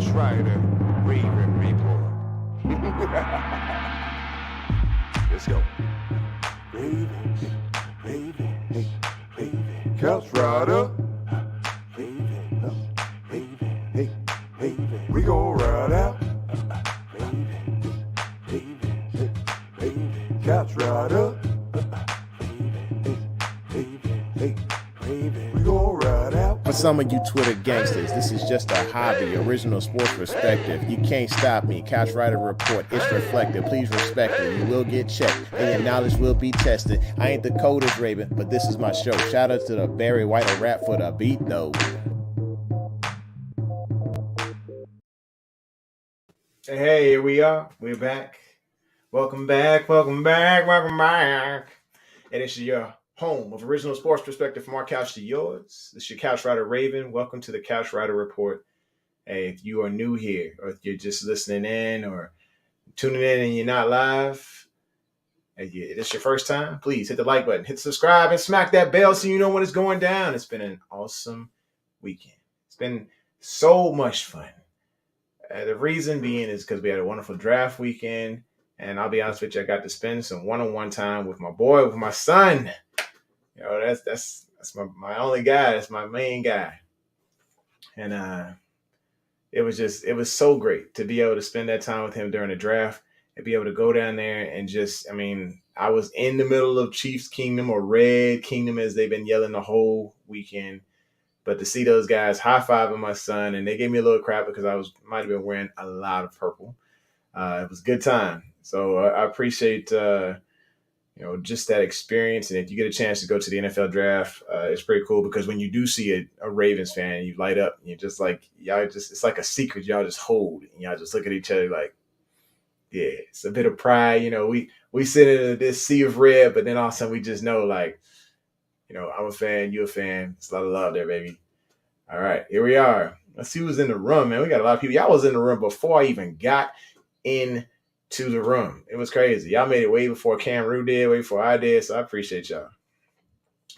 Couch Rider, Raven Report. Let's go. Ravens, Ravens, Ravens. Couch Rider. Ravens, Ravens, Ravens. We gon' ride out. Ravens, Ravens, Ravens. Couch Rider. We gon' ride out. For some of you Twitter gangsters, this is just a hobby, original sports perspective. You can't stop me. Couch Rider Report, it's reflective. Please respect it. You will get checked, and your knowledge will be tested. I ain't the coldest Raven, but this is my show. Shout out to the Barry White rap for the beat, though. Hey, here we are. We're back. Welcome back. And this is your home of original sports perspective from our couch to yours. This is your Couch Rider Raven. Welcome to the Couch Rider Report. Hey, if you are new here, or if you're just listening in or tuning in and you're not live, and it's your first time, please hit the like button, hit subscribe, and smack that bell so you know when it's going down. It's been an awesome weekend. It's been so much fun. The reason being is because we had a wonderful draft weekend, and I'll be honest with you, I got to spend some one-on-one time with my boy, with my son. You know, that's my only guy. That's my main guy. And it was so great to be able to spend that time with him during the draft and be able to go down there and I was in the middle of Chiefs Kingdom, or Red Kingdom as they've been yelling the whole weekend. But to see those guys high-fiving my son, and they gave me a little crap because I might have been wearing a lot of purple. It was a good time. So I appreciate just that experience. And if you get a chance to go to the NFL draft, it's pretty cool because when you do see a Ravens fan, you light up. And you're just like, it's like a secret y'all just hold. And y'all just look at each other like, yeah, it's a bit of pride. You know, we sit in this sea of red, but then all of a sudden we just know, like, you know, I'm a fan, you're a fan. It's a lot of love there, baby. All right, here we are. Let's see who's in the room, man. We got a lot of people. Y'all was in the room before I even got into the room. It was crazy. Y'all made it way before Kam Ru did, way before I did, so I appreciate y'all.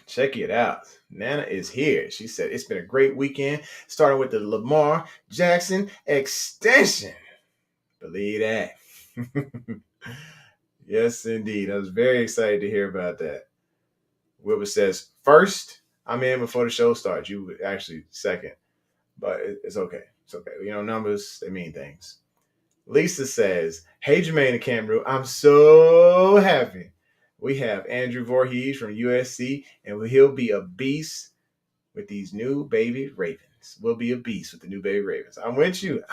Check it out. Nana is here. She said, it's been a great weekend, starting with the Lamar Jackson extension. Believe that. Yes, indeed. I was very excited to hear about that. Wilbur says, first, I'm in before the show starts. You were actually second, but it's okay. It's okay. You know, numbers, they mean things. Lisa says, hey, Jermaine and Kam Ru, I'm so happy. We have Andrew Voorhees from USC, and he'll be a beast with these new baby Ravens. We'll be a beast with the new baby Ravens. I'm with you.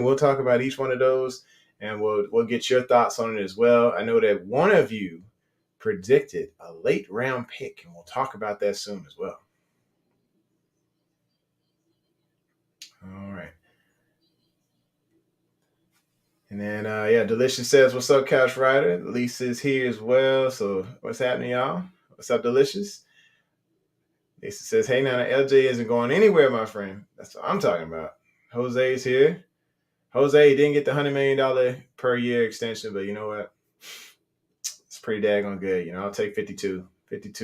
We'll talk about each one of those, and we'll get your thoughts on it as well. I know that one of you predicted a late round pick, and we'll talk about that soon as well. All right. And then, Delicious says, what's up, Couch Rider? Lisa's here as well. So what's happening, y'all? What's up, Delicious? Lisa says, hey, now LJ isn't going anywhere, my friend. That's what I'm talking about. Jose's here. Jose didn't get the $100 million per year extension, but you know what? It's pretty daggone good. You know, I'll take 52, I think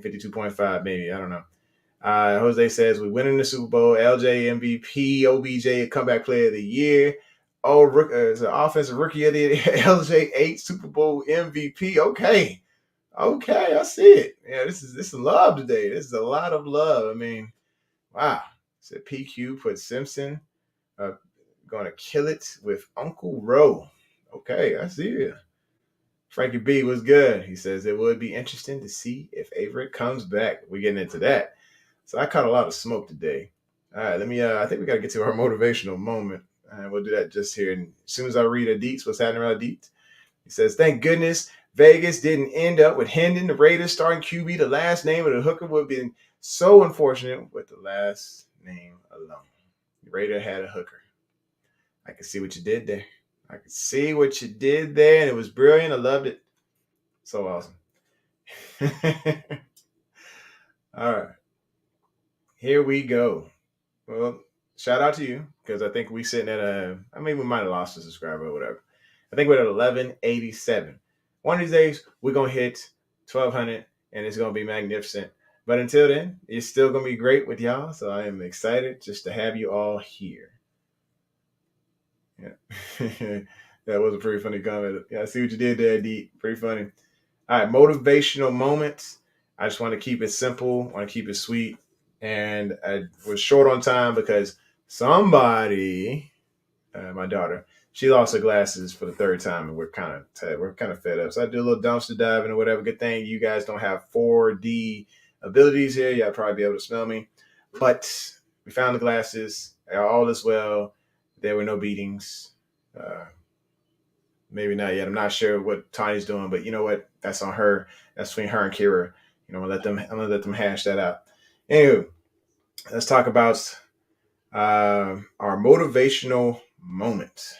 52.5 maybe. I don't know. Jose says, we winning the Super Bowl. LJ MVP, OBJ comeback player of the year. Oh, it's an offensive rookie of the year. LJ 8 Super Bowl MVP. Okay, I see it. Yeah, this is love today. This is a lot of love. I mean, wow. Said PQ put Simpson going to kill it with Uncle Ro. Okay, I see it. Frankie B was good. He says it would be interesting to see if Averett comes back. We're getting into that. So I caught a lot of smoke today. All right, I think we got to get to our motivational moment. And we'll do that just here. And as soon as I read Adit's, what's happening around Adit? He says, thank goodness Vegas didn't end up with Hendon, the Raiders starting QB. The last name of the hooker would have been so unfortunate with the last name alone. The Raider had a hooker. I can see what you did there. And it was brilliant. I loved it. So awesome. All right. Here we go. Well, shout out to you, because I think we sitting at we might have lost a subscriber or whatever. I think we're at 1187. One of these days, we're going to hit 1200, and it's going to be magnificent. But until then, it's still going to be great with y'all. So I am excited just to have you all here. Yeah. That was a pretty funny comment. Yeah, I see what you did there, D. Pretty funny. All right, motivational moments. I just want to keep it simple, want to keep it sweet. And I was short on time because somebody, my daughter, she lost her glasses for the third time, and we're kind of fed up. So I do a little dumpster diving or whatever. Good thing you guys don't have 4D abilities here. Y'all probably be able to smell me. But we found the glasses. All is well. There were no beatings. Uh, Maybe not yet. I'm not sure what Tany's doing, but you know what? That's on her. That's between her and Kira. I'm gonna let them hash that out. Anywho, let's talk about our motivational moment.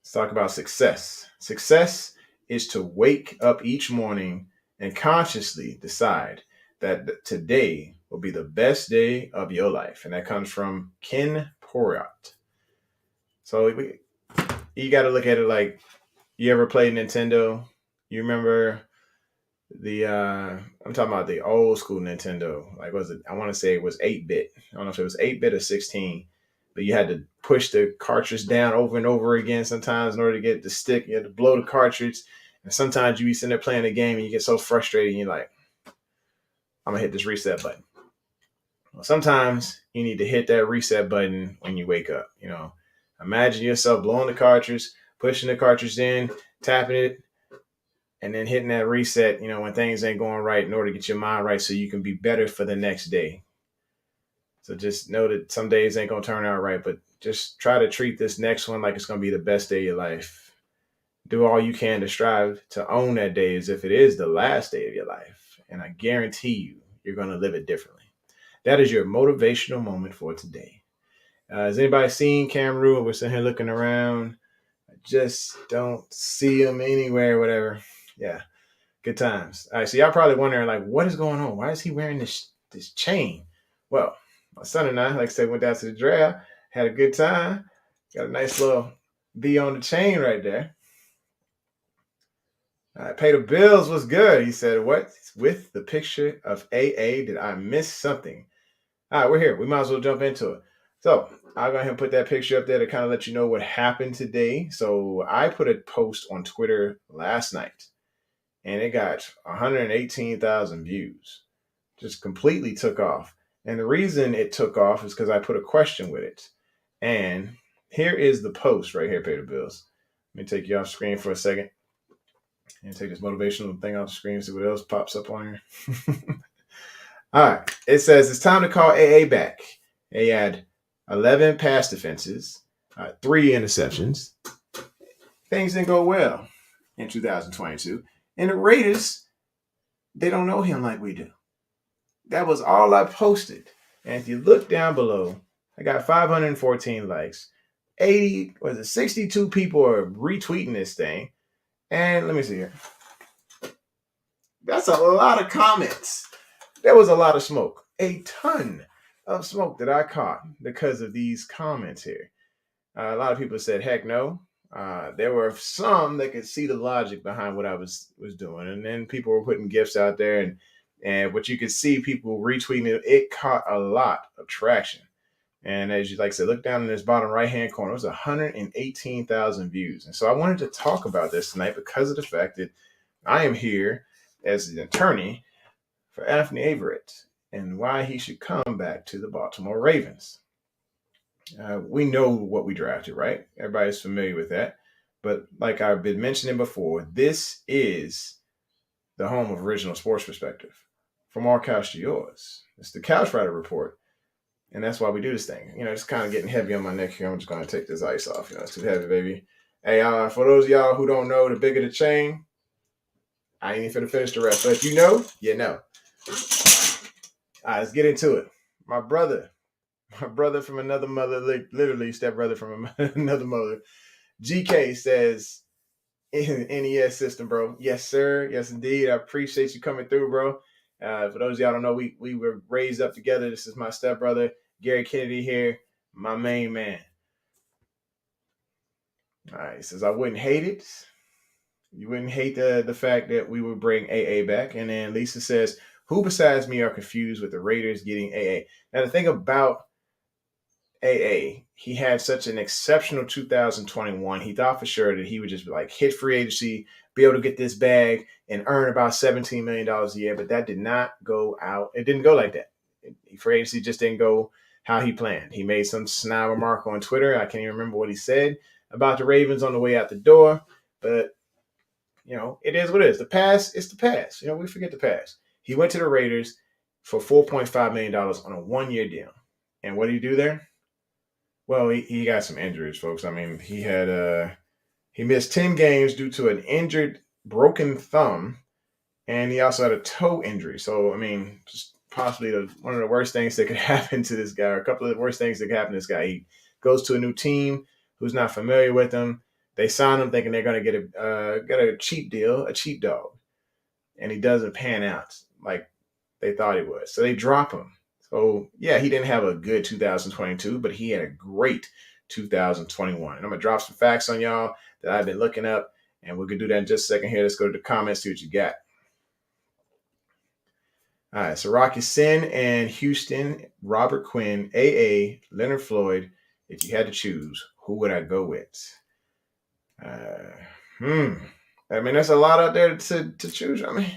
Let's talk about success. Success is to wake up each morning and consciously decide that today will be the best day of your life, and that comes from Ken Porot. So you got to look at it like, you ever played Nintendo? You remember I'm talking about the old school Nintendo. Like, was it, I want to say it was 8-bit. I don't know if it was 8-bit or 16, but you had to push the cartridge down over and over again sometimes in order to get the stick. You had to blow the cartridge. And sometimes you be sitting there playing the game and you get so frustrated and you're like, I'm gonna hit this reset button. Well, sometimes you need to hit that reset button when you wake up. Imagine yourself blowing the cartridge, pushing the cartridge in, tapping it, and then hitting that reset, when things ain't going right, in order to get your mind right so you can be better for the next day. So just know that some days ain't going to turn out right, but just try to treat this next one like it's going to be the best day of your life. Do all you can to strive to own that day as if it is the last day of your life. And I guarantee you're going to live it differently. That is your motivational moment for today. Has anybody seen Kam Ru? We're sitting here looking around. I just don't see him anywhere, whatever. Yeah, good times. All right, so y'all probably wondering, like, what is going on? Why is he wearing this chain? Well, my son and I, like I said, went down to the draft, had a good time, got a nice little V on the chain right there. All right, pay the bills was good. He said, what? With the picture of AA, did I miss something? All right, we're here. We might as well jump into it. So I'll go ahead and put that picture up there to kind of let you know what happened today. So I put a post on Twitter last night, and it got 118,000 views. Just completely took off. And the reason it took off is because I put a question with it. And here is the post right here, Pay the Bills. Let me take you off screen for a second and take this motivational thing off screen, see what else pops up on here. All right. It says it's time to call AA back. They had 11 pass defenses, 3 interceptions. Things didn't go well in 2022. And the Raiders, they don't know him like we do. That was all I posted. And if you look down below, I got 514 likes. 62 people are retweeting this thing. And let me see here. That's a lot of comments. There was a lot of smoke. A ton of smoke that I caught because of these comments here. A lot of people said, heck no. There were some that could see the logic behind what I was doing. And then people were putting gifts out there, and what you could see, people retweeting it, it caught a lot of traction. And as you like I said, look down in this bottom right-hand corner, it was 118,000 views. And so I wanted to talk about this tonight because of the fact that I am here as an attorney for Anthony Averett and why he should come back to the Baltimore Ravens. We know what we drafted, right? Everybody's familiar with that. But like I've been mentioning before, this is the home of Original Sports Perspective. From our couch to yours. It's the Couch Rider Report. And that's why we do this thing. It's kind of getting heavy on my neck here. I'm just going to take this ice off. It's too heavy, baby. Hey, for those of y'all who don't know, the bigger the chain, I ain't even finna finish the rest. But if you know, you know. All right, let's get into it. My brother from another mother, literally stepbrother from another mother, GK says, NES system, bro. Yes, sir. Yes, indeed. I appreciate you coming through, bro. For those of y'all don't know, we were raised up together. This is my stepbrother, Gary Kennedy here, my main man. All right, he says, I wouldn't hate it. You wouldn't hate the fact that we would bring AA back. And then Lisa says, who besides me are confused with the Raiders getting AA? Now, the thing about AA, he had such an exceptional 2021. He thought for sure that he would just be like hit free agency, be able to get this bag and earn about $17 million a year. But that did not go out. It didn't go like that. Free agency just didn't go how he planned. He made some snide remark on Twitter. I can't even remember what he said about the Ravens on the way out the door. But, it is what it is. The past is the past. We forget the past. He went to the Raiders for $4.5 million on a 1-year deal. And what did he do there? Well, he got some injuries, folks. I mean, he missed 10 games due to an injured broken thumb, and he also had a toe injury. So, I mean, just possibly one of the worst things that could happen to this guy, or a couple of the worst things that could happen to this guy. He goes to a new team who's not familiar with him. They sign him thinking they're going to get a cheap deal, a cheap dog, and he doesn't pan out like they thought he would. So they drop him. So, yeah, he didn't have a good 2022, but he had a great 2021. And I'm going to drop some facts on y'all that I've been looking up, and we're going to do that in just a second here. Let's go to the comments, see what you got. All right, so Rocky Sin and Houston, Robert Quinn, AA, Leonard Floyd. If you had to choose, who would I go with? I mean, there's a lot out there to choose. I mean,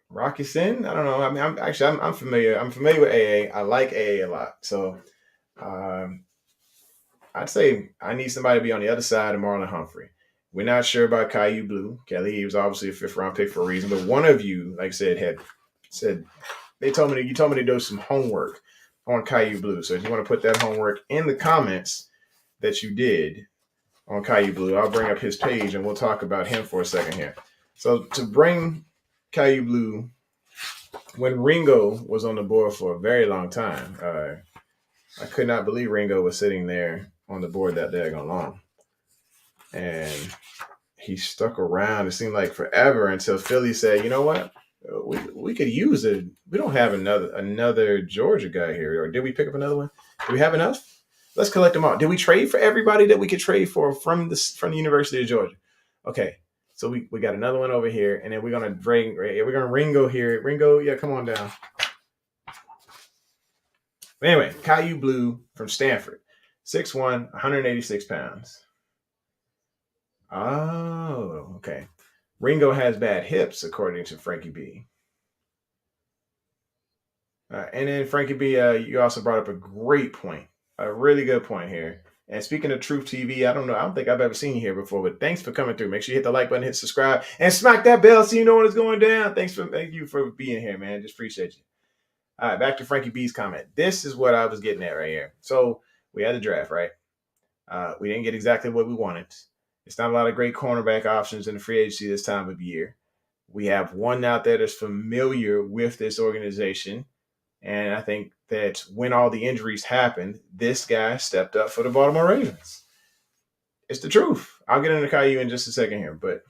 Rocky Sin? I don't know. I mean, I'm familiar. I'm familiar with AA. I like AA a lot. So I'd say I need somebody to be on the other side of Marlon Humphrey. We're not sure about Caillou Blue. Kelly, he was obviously a 5th-round pick for a reason. But one of you, like I said, had said you told me to do some homework on Caillou Blue. So if you want to put that homework in the comments that you did on Caillou Blue, I'll bring up his page and we'll talk about him for a second here. So to bring Caillou Blue, when Ringo was on the board for a very long time, I could not believe Ringo was sitting there on the board that daggone long. And he stuck around, it seemed like forever, until Philly said, you know what? We could use it. We don't have another Georgia guy here. Or did we pick up another one? Do we have enough? Let's collect them all. Did we trade for everybody that we could trade for from the University of Georgia? Okay. So we got another one over here, and then we're gonna Ringo here. Ringo, yeah, come on down. Anyway, Caillou Blue from Stanford, 6'1", 186 pounds. Oh, okay. Ringo has bad hips, according to Frankie B. And then Frankie B, you also brought up a great point, a really good point here. And speaking of Truth TV, I don't think I've ever seen you here before, but thanks for coming through. Make sure you hit the like button, hit subscribe, and smack that bell so you know when it's going down. Thank you for being here, man. Just appreciate you. All right, back to Frankie B's comment. This is what I was getting at right here. So we had the draft, right? We didn't get exactly what we wanted. It's not a lot of great cornerback options in the free agency this time of year. We have one out there that's familiar with this organization. And I think that when all the injuries happened, this guy stepped up for the Baltimore Ravens. It's the truth. I'll get into Caillou in just a second here. But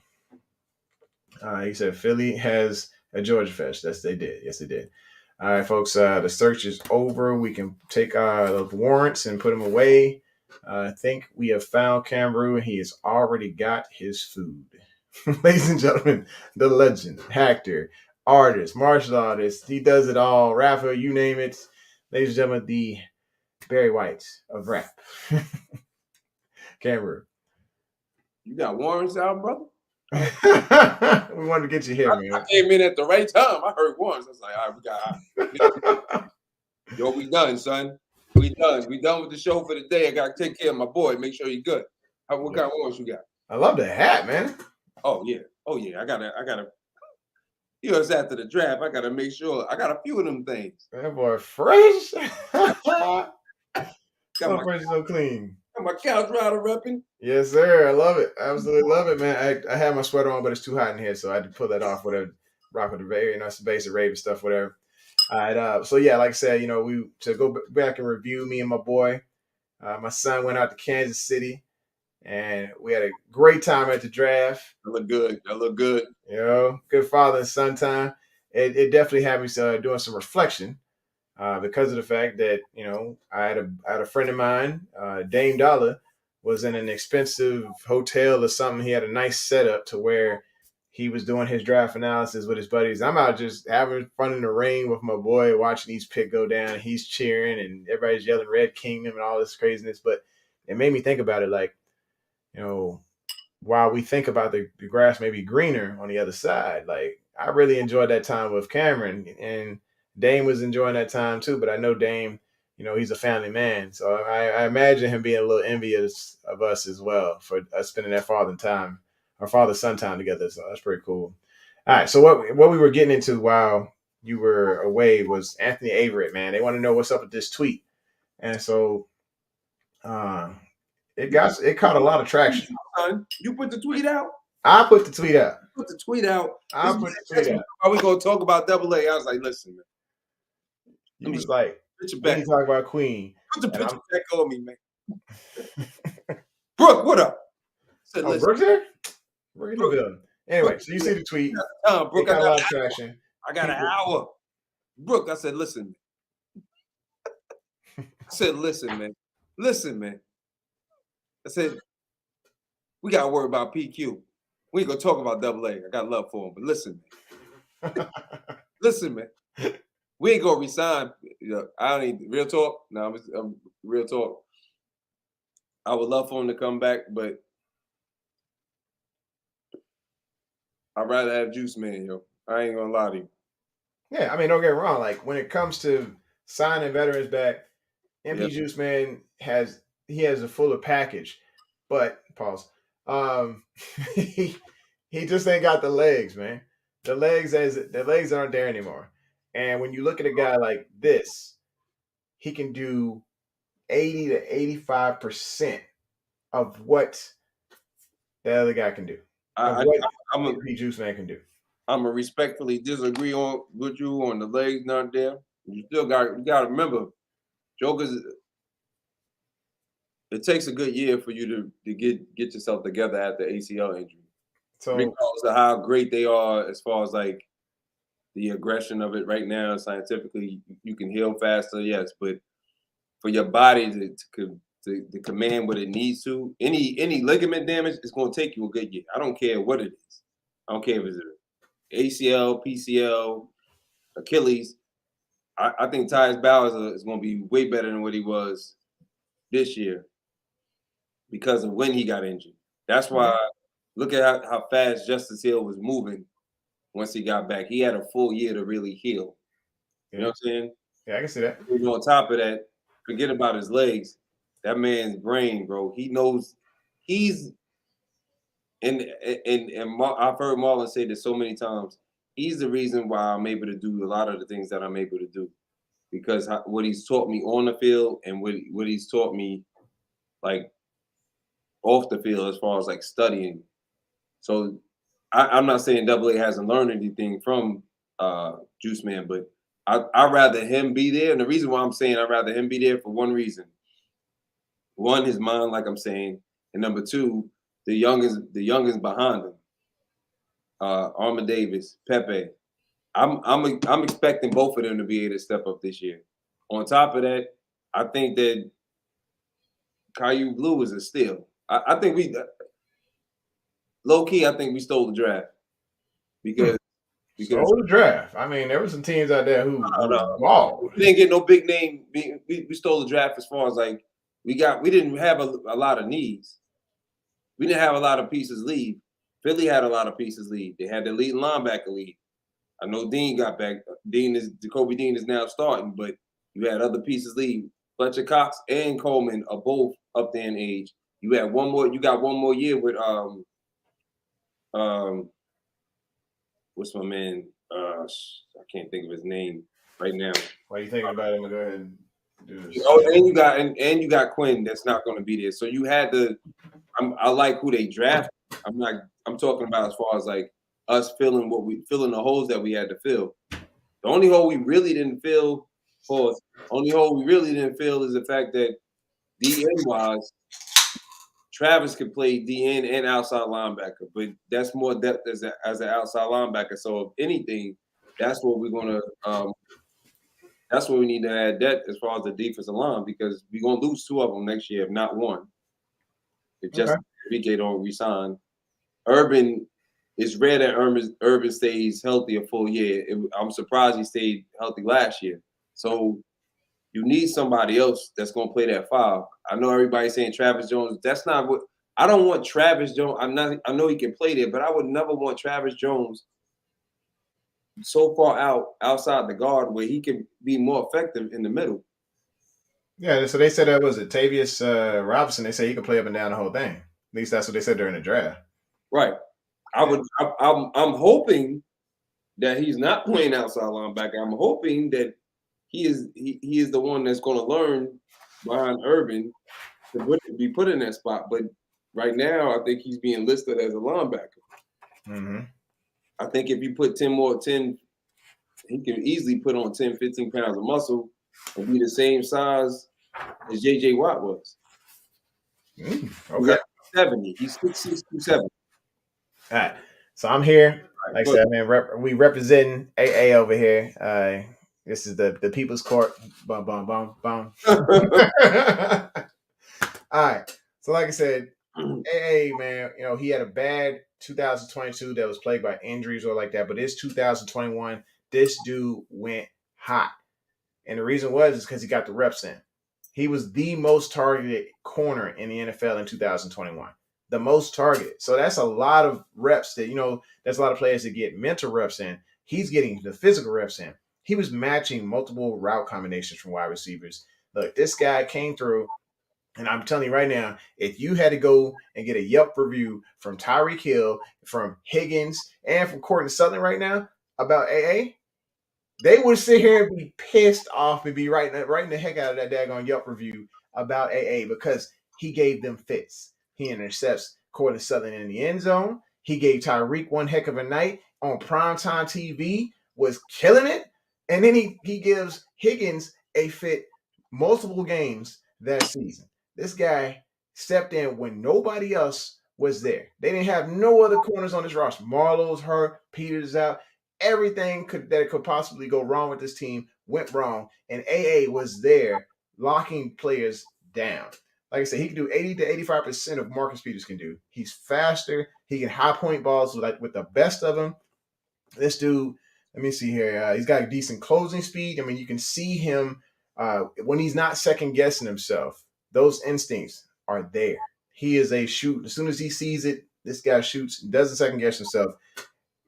he said Philly has a Georgia fest. Yes, they did. Yes, they did. All right, folks, the search is over. We can take the warrants and put them away. I think we have found Kam Ru, and he has already got his food. Ladies and gentlemen, the legend, actor, artist, martial artist, he does it all. Rapper, you name it. Ladies and gentlemen, the Barry White of rap. Kam Ru. You got warrants out, brother? We wanted to get you here, man. I came in at the right time. I heard warrants. I was like, all right, we got yo, we done, son. We done. We done with the show for the day. I gotta take care of my boy. Make sure he's good. What kind of warrants you got? I love the hat, man. Oh yeah. I gotta. You know, it's after the draft. I gotta make sure. I got a few of them things. That boy fresh. Got So fresh, so clean. my couch rider repping. Yes, sir. I love it. Absolutely love it, man. I have my sweater on, but it's too hot in here, so I had to pull that off. Whatever, rock with the very nice basic Raven stuff, whatever. All right. So yeah, like I said, we to go back and review. Me and my boy, my son went out to Kansas City, and we had a great time at the draft. That look good. That look good. Good father and son time. It definitely had me doing some reflection. Because of the fact that, I had a friend of mine, Dame Dollar, was in an expensive hotel or something. He had a nice setup to where he was doing his draft analysis with his buddies. I'm out just having fun in the ring with my boy, watching these picks go down. He's cheering and everybody's yelling Red Kingdom and all this craziness. But it made me think about it like, while we think about the grass may be greener on the other side, like I really enjoyed that time with Cameron, and Dame was enjoying that time too. But I know Dame, he's a family man, so I imagine him being a little envious of us as well for us spending that father-son time together. So that's pretty cool. All right, so what we were getting into while you were away was Anthony Averett, man. They want to know what's up with this tweet, and so it caught a lot of traction. You put the tweet out? I put the tweet out. Put the tweet out. I put the tweet out. Are we gonna talk about Double A? I was like, listen, man. You was like, picture when back. you talk about Queen. Put the picture back on me, man. Brooke, what up? Said, Brooke there? Brooke in the building. Anyway, so you see the tweet. Brooke, got a lot of traction. I got an hour. Brooke, I said, listen. I said, listen, man. Listen, man. I said, we got to worry about PQ. We ain't going to talk about Double A. I got love for him, but listen, man. Listen, man. We ain't going to resign. I don't need real talk. No, I'm real talk. I would love for him to come back, but I'd rather have Juice Man, yo. I ain't going to lie to you. Yeah, I mean, don't get me wrong. Like, when it comes to signing veterans back, MP Juice Man has a fuller package, but pause. He just ain't got the legs, man. The legs aren't there anymore. And when you look at a guy like this, he can do 80 to 85% of what the other guy can do. MP Juice Man can do. I'm gonna respectfully disagree with you on the legs not there. You got to remember, Joker's. It takes a good year for you to get yourself together after ACL injury. So, regardless of how great they are as far as like the aggression of it right now, scientifically, you can heal faster, yes, but for your body to command what it needs to, any ligament damage is going to take you a good year. I don't care what it is. I don't care if it's ACL, PCL, Achilles. I think Tyus Bowers is going to be way better than what he was this year because of when he got injured. That's why look at how fast Justice Hill was moving once he got back. He had a full year to really heal. You know what I'm saying? Yeah, I can see that. And on top of that, forget about his legs. That man's brain, bro. He knows he's and I've heard Marlon say this so many times. He's the reason why I'm able to do a lot of the things that I'm able to do, because what he's taught me on the field and what he's taught me like off the field as far as like studying. So I'm not saying Double A hasn't learned anything from Juice Man, but I'd rather him be there. And the reason why I'm saying I'd rather him be there for one reason. One, his mind, like I'm saying, and number two, the youngins behind him. Arma Davis, Pepe. I'm expecting both of them to be able to step up this year. On top of that, I think that Caillou Blue is a steal. I think we low key. I think we stole the draft because stole the draft. I mean, there were some teams out there who wow. We didn't get no big name. We stole the draft as far as like we didn't have a lot of needs. We didn't have a lot of pieces leave. Philly had a lot of pieces leave. They had the lead linebacker leave. I know Dean got back. Jacoby Dean is now starting, but you had other pieces leave. Fletcher Cox and Coleman are both up there in age. You had one more. You got one more year with what's my man? I can't think of his name right now. Why are you thinking about him? Go ahead and do this. Oh, and you got Quinn that's not going to be there. So you had to. I like who they drafted. I'm talking about as far as like us filling the holes that we had to fill. The only hole we really didn't fill is the fact that DN wise, Travis could play DN and outside linebacker, but that's more depth as an outside linebacker. So if anything, that's what we're gonna that's what we need to add depth as far as the defensive line, because we're gonna lose two of them next year, if not one. If just VK don't resign. Urban it's rare that Urban stays healthy a full year. I'm surprised he stayed healthy last year. So you need somebody else that's going to play that 5. I know everybody's saying Travis Jones. That's not what I don't want. Travis Jones. I know he can play there, but I would never want Travis Jones so far outside the guard where he can be more effective in the middle. Yeah, so they said that was it. Tavius Robinson. They say he could play up and down the whole thing. At least that's what they said during the draft. Right. I'm hoping that he's not playing outside linebacker. I'm hoping that he is the one that's going to learn behind Urban to be put in that spot. But right now, I think he's being listed as a linebacker. Mm-hmm. I think if you put 10, he can easily put on 10, 15 pounds of muscle and be the same size as J.J. Watt was. Okay. 70. He's 6'6", 270. All right. So I'm here. Like I said, man, we representing AA over here. This is the People's Court. Bum, bum, bum, bum. All right. So like I said, AA, man, he had a bad 2022 that was plagued by injuries or like that. But this 2021, this dude went hot. And the reason is because he got the reps in. He was the most targeted corner in the NFL in 2021. The most targeted. So that's a lot of reps that, there's a lot of players that get mental reps in. He's getting the physical reps in. He was matching multiple route combinations from wide receivers. Look, this guy came through, and I'm telling you right now, if you had to go and get a Yelp review from Tyreek Hill, from Higgins, and from Courtland Sutton right now about AA, they would sit here and be pissed off and be writing the heck out of that daggone Yelp review about AA because he gave them fits. He intercepts Courtland Sutton in the end zone. He gave Tyreek one heck of a night on primetime TV, was killing it. And then he gives Higgins a fit multiple games that season. This guy stepped in when nobody else was there. They didn't have no other corners on this roster. Marlowe's hurt, Peters out. Everything that could possibly go wrong with this team went wrong, and AA was there locking players down. Like I said, he can do 80 to 85% of Marcus Peters can do. He's faster. He can high point balls with the best of them. This dude, let me see here. He's got a decent closing speed. I mean, you can see him when he's not second guessing himself. Those instincts are there. He is a shoot. As soon as he sees it, this guy shoots. Doesn't second guess himself.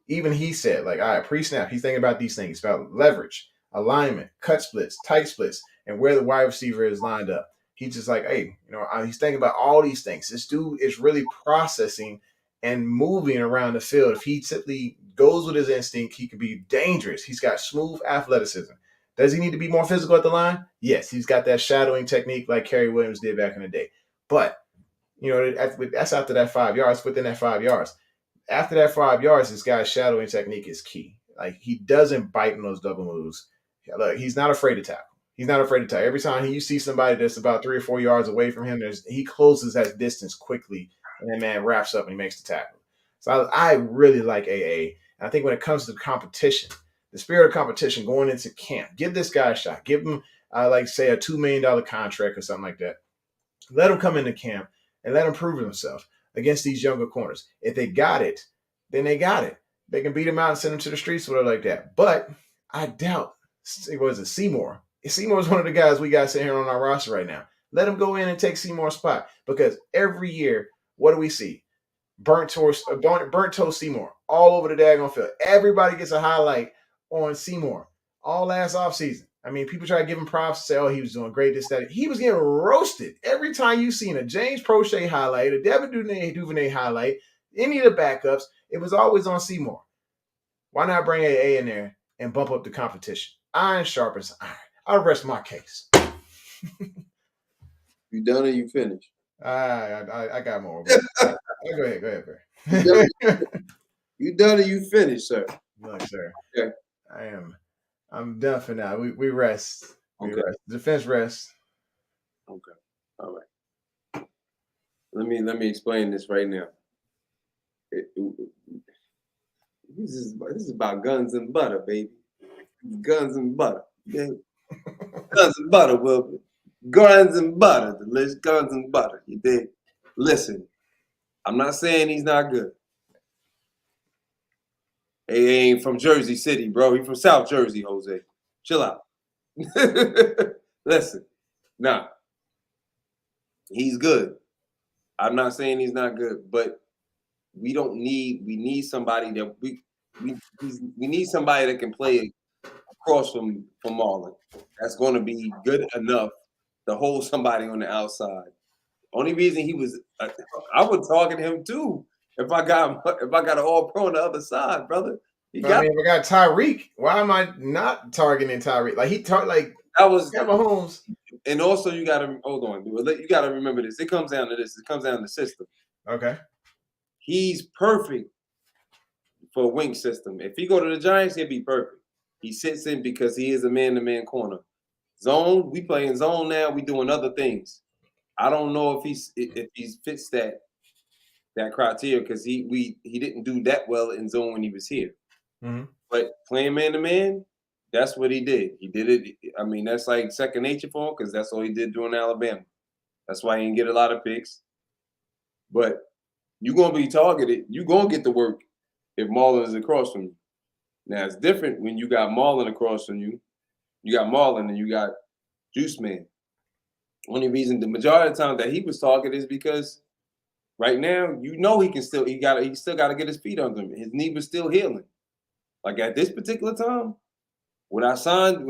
Even he said, all right, pre-snap, he's thinking about these things, about leverage, alignment, cut splits, tight splits, and where the wide receiver is lined up. He's just like, hey, he's thinking about all these things. This dude is really processing and moving around the field. If he simply goes with his instinct, he could be dangerous. He's got smooth athleticism. Does he need to be more physical at the line? Yes, he's got that shadowing technique like Kerry Williams did back in the day. But, that's after that 5 yards, within that 5 yards. After that 5 yards, this guy's shadowing technique is key. Like, he doesn't bite in those double moves. Look, he's not afraid to tackle. He's not afraid to tackle. Every time you see somebody that's about 3 or 4 yards away from him, he closes that distance quickly, and that man wraps up and he makes the tackle. So I really like AA. And I think when it comes to competition, the spirit of competition going into camp, give this guy a shot. Give him, say, a $2 million contract or something like that. Let him come into camp and let him prove himself against these younger corners. If they got it, then they got it. They can beat him out and send him to the streets or whatever like that. But I doubt, Seymour? Seymour is one of the guys we got sitting here on our roster right now. Let him go in and take Seymour's spot because every year, what do we see? Burnt toast Seymour all over the daggone field. Everybody gets a highlight on Seymour all last offseason. I mean, people try to give him props and say, oh, he was doing great, this, that. He was getting roasted. Every time you seen a James Prochet highlight, a Devin Duvernay highlight, any of the backups, it was always on Seymour. Why not bring AA in there and bump up the competition? Iron sharpens iron. I'll rest my case. You done or you finished? I got more. Go ahead, bro. You done or you finished, sir? Look, sir. Okay. I'm done for now. We rest. Okay. Rest. Defense rest. Okay. All right. Let me explain this right now. This is about guns and butter, baby. Guns and butter. Yeah. Guns and butter, Wilbur. Guns and butter. Delicious guns and butter. You dig? Listen, I'm not saying he's not good. He ain't from Jersey City, bro. He from South Jersey, Jose. Chill out. Listen, nah, he's good. I'm not saying he's not good, but we need somebody that we need somebody that can play across from Marlon. That's going to be good enough to hold somebody on the outside. Only reason he was, I would target him too if I got an all pro on the other side, brother. But I mean, if I got Tyreek, why am I not targeting Tyreek? Like that was Mahomes. And also, you got to hold on. You got to remember this. It comes down to this. It comes down to the system. Okay. He's perfect for a wing system. If he go to the Giants, he'll be perfect. He sits in because he is a man-to-man corner. Zone, we playing zone now. We doing other things. I don't know if he fits that criteria because he didn't do that well in zone when he was here. Mm-hmm. But playing man-to-man, that's what he did. He did it. I mean, that's like second nature for him because that's all he did during Alabama. That's why he didn't get a lot of picks. But you're going to be targeted. You're going to get the work if Marlon is across from you. Now, it's different when you got Marlon across from you. You got Marlon and you got Juice Man. Only reason the majority of the time that he was targeted is because right now, he still got to get his feet under him. His knee was still healing. Like at this particular time, when I signed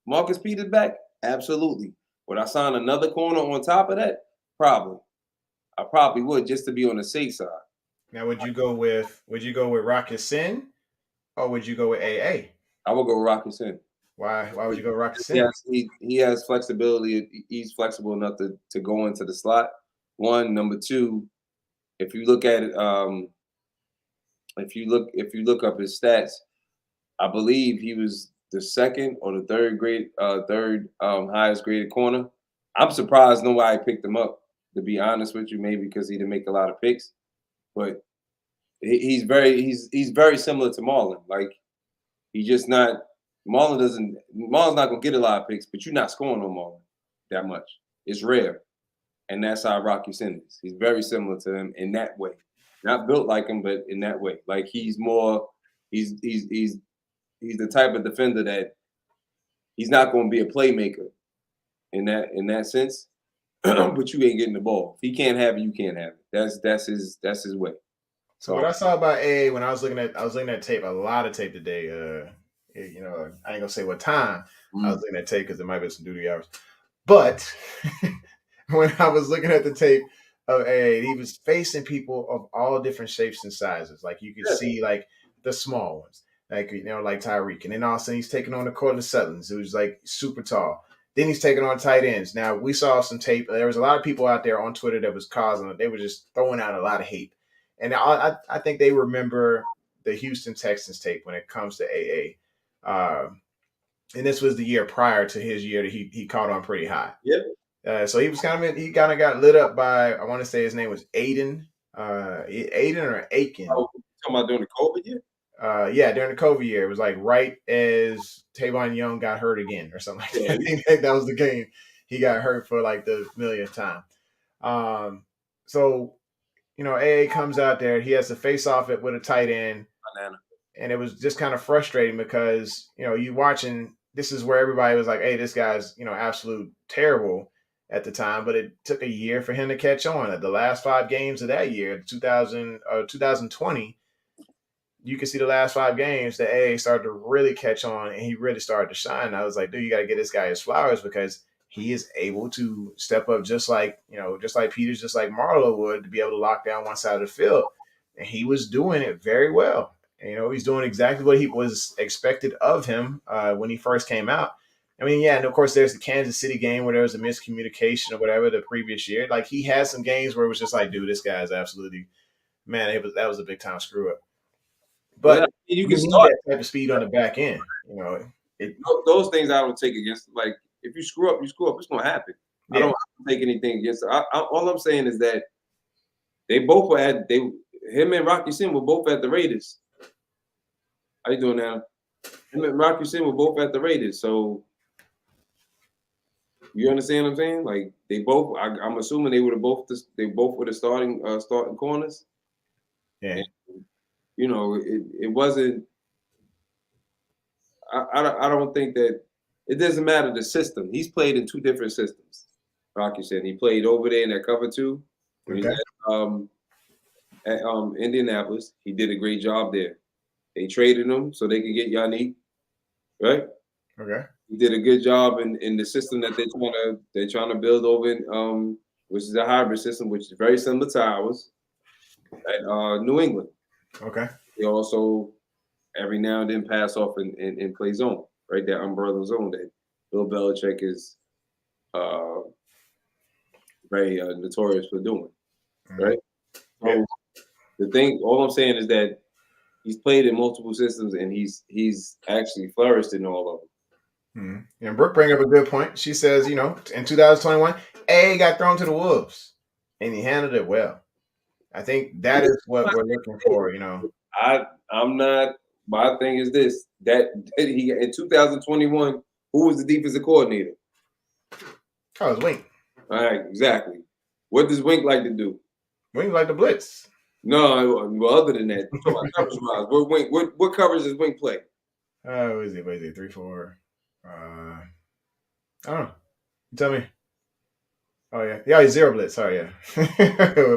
Marcus Peters back, absolutely. Would I sign another corner on top of that? Probably. I probably would just to be on the safe side. Now, would you go with Rocky Sin or would you go with AA? I would go with Rocky Sin. Why would you go with Rocky Sin? He has flexibility. He's flexible enough to go into the slot. One, number two, if you look at it, if you look up his stats, I believe he was the second or the third highest graded corner. I'm surprised nobody picked him up, to be honest with you, maybe because he didn't make a lot of picks. But he's very similar to Marlon. Like he's just not Marlon's not gonna get a lot of picks, but you're not scoring on Marlon that much. It's rare. And that's how Rocky Sin is. He's very similar to him in that way. Not built like him, but in that way. Like he's the type of defender that he's not going to be a playmaker in that sense. But you ain't getting the ball. If he can't have it, you can't have it. That's his way. So what I saw about AA when I was looking at tape, a lot of tape today. I ain't gonna say what time I was looking at tape because it might be some duty hours. But when I was looking at the tape of AA, he was facing people of all different shapes and sizes. Like you could see like the small ones, like like Tyreek, and then all of a sudden he's taking on the Cortland Suttons, who's like super tall. Then he's taking on tight ends. Now we saw some tape. There was a lot of people out there on Twitter that was causing it. They were just throwing out a lot of hate, and I think they remember the Houston Texans tape when it comes to AA. And this was the year prior to his year that he caught on pretty high. Yeah. So he kind of got lit up by, I want to say his name was Aiden or Aiken. Oh, you talking about during the COVID year? Yeah, during the COVID year. It was like right as Tavon Young got hurt again or something like that. I think that was the game he got hurt for like the millionth time. So, AA comes out there. He has to face off it with a tight end. Banana. And it was just kind of frustrating because, you watching, this is where everybody was like, hey, this guy's, absolute terrible at the time. But it took a year for him to catch on. At the last 5 games of that year, 2020, you can see the last 5 games that AA started to really catch on and he really started to shine. I was like, dude, you got to get this guy his flowers because he is able to step up just like Peters, just like Marlo would, to be able to lock down one side of the field. And he was doing it very well. He's doing exactly what he was expected of him when he first came out. I mean, yeah, and of course there's the Kansas City game where there was a miscommunication or whatever the previous year. Like he had some games where it was just like, dude, this guy's absolutely, man, that was a big time screw up. But you can start that type of speed on the back end. Those things I don't take against. Like if you screw up, you screw up. It's going to happen. Yeah. I don't take anything against it. All I'm saying is that they both were him and Rocky Sin were both at the Raiders. How you doing now? Him and Rocky Sin were both at the Raiders. So you understand what I'm saying? Like they both. I'm assuming they were the starting corners. Yeah. And, it wasn't. I don't think that it doesn't matter the system. He's played in two different systems. Rocky said he played over there in that cover two when he Okay. was at Indianapolis. He did a great job there. They traded him so they could get Yannick, right? Okay. He did a good job in the system that they're trying to build over in which is a hybrid system, which is very similar to ours at New England. Okay. They also every now and then pass off and play zone, right? That umbrella zone that Bill Belichick is very notorious for doing, right? So all I'm saying is that he's played in multiple systems and he's actually flourished in all of them. Mm-hmm. And Brooke bring up a good point. She says, in 2021, A got thrown to the wolves, and he handled it well. I think that is what we're looking for. I'm not. My thing is this: that he in 2021, who was the defensive coordinator? Oh, it's Wink. All right, exactly. What does Wink like to do? Wink like the blitz. No, well, other than that, coverage-wise, what coverage does Wink play? What is it? 3-4. I don't know. You tell me. Oh yeah, he's zero blitz. Sorry, yeah,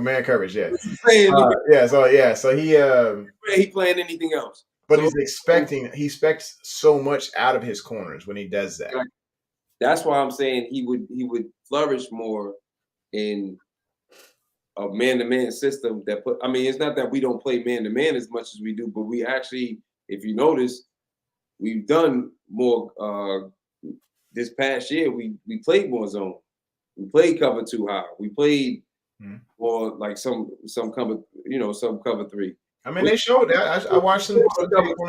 man coverage, yeah. So He playing anything else? But he expects so much out of his corners when he does that. That's why I'm saying he would flourish more in a man-to-man system it's not that we don't play man-to-man as much as we do, but we actually, if you notice, we've done more this past year. We played more zone. We played cover 2 high. We played more like some cover, some cover 3. I mean, they showed that. I watched him.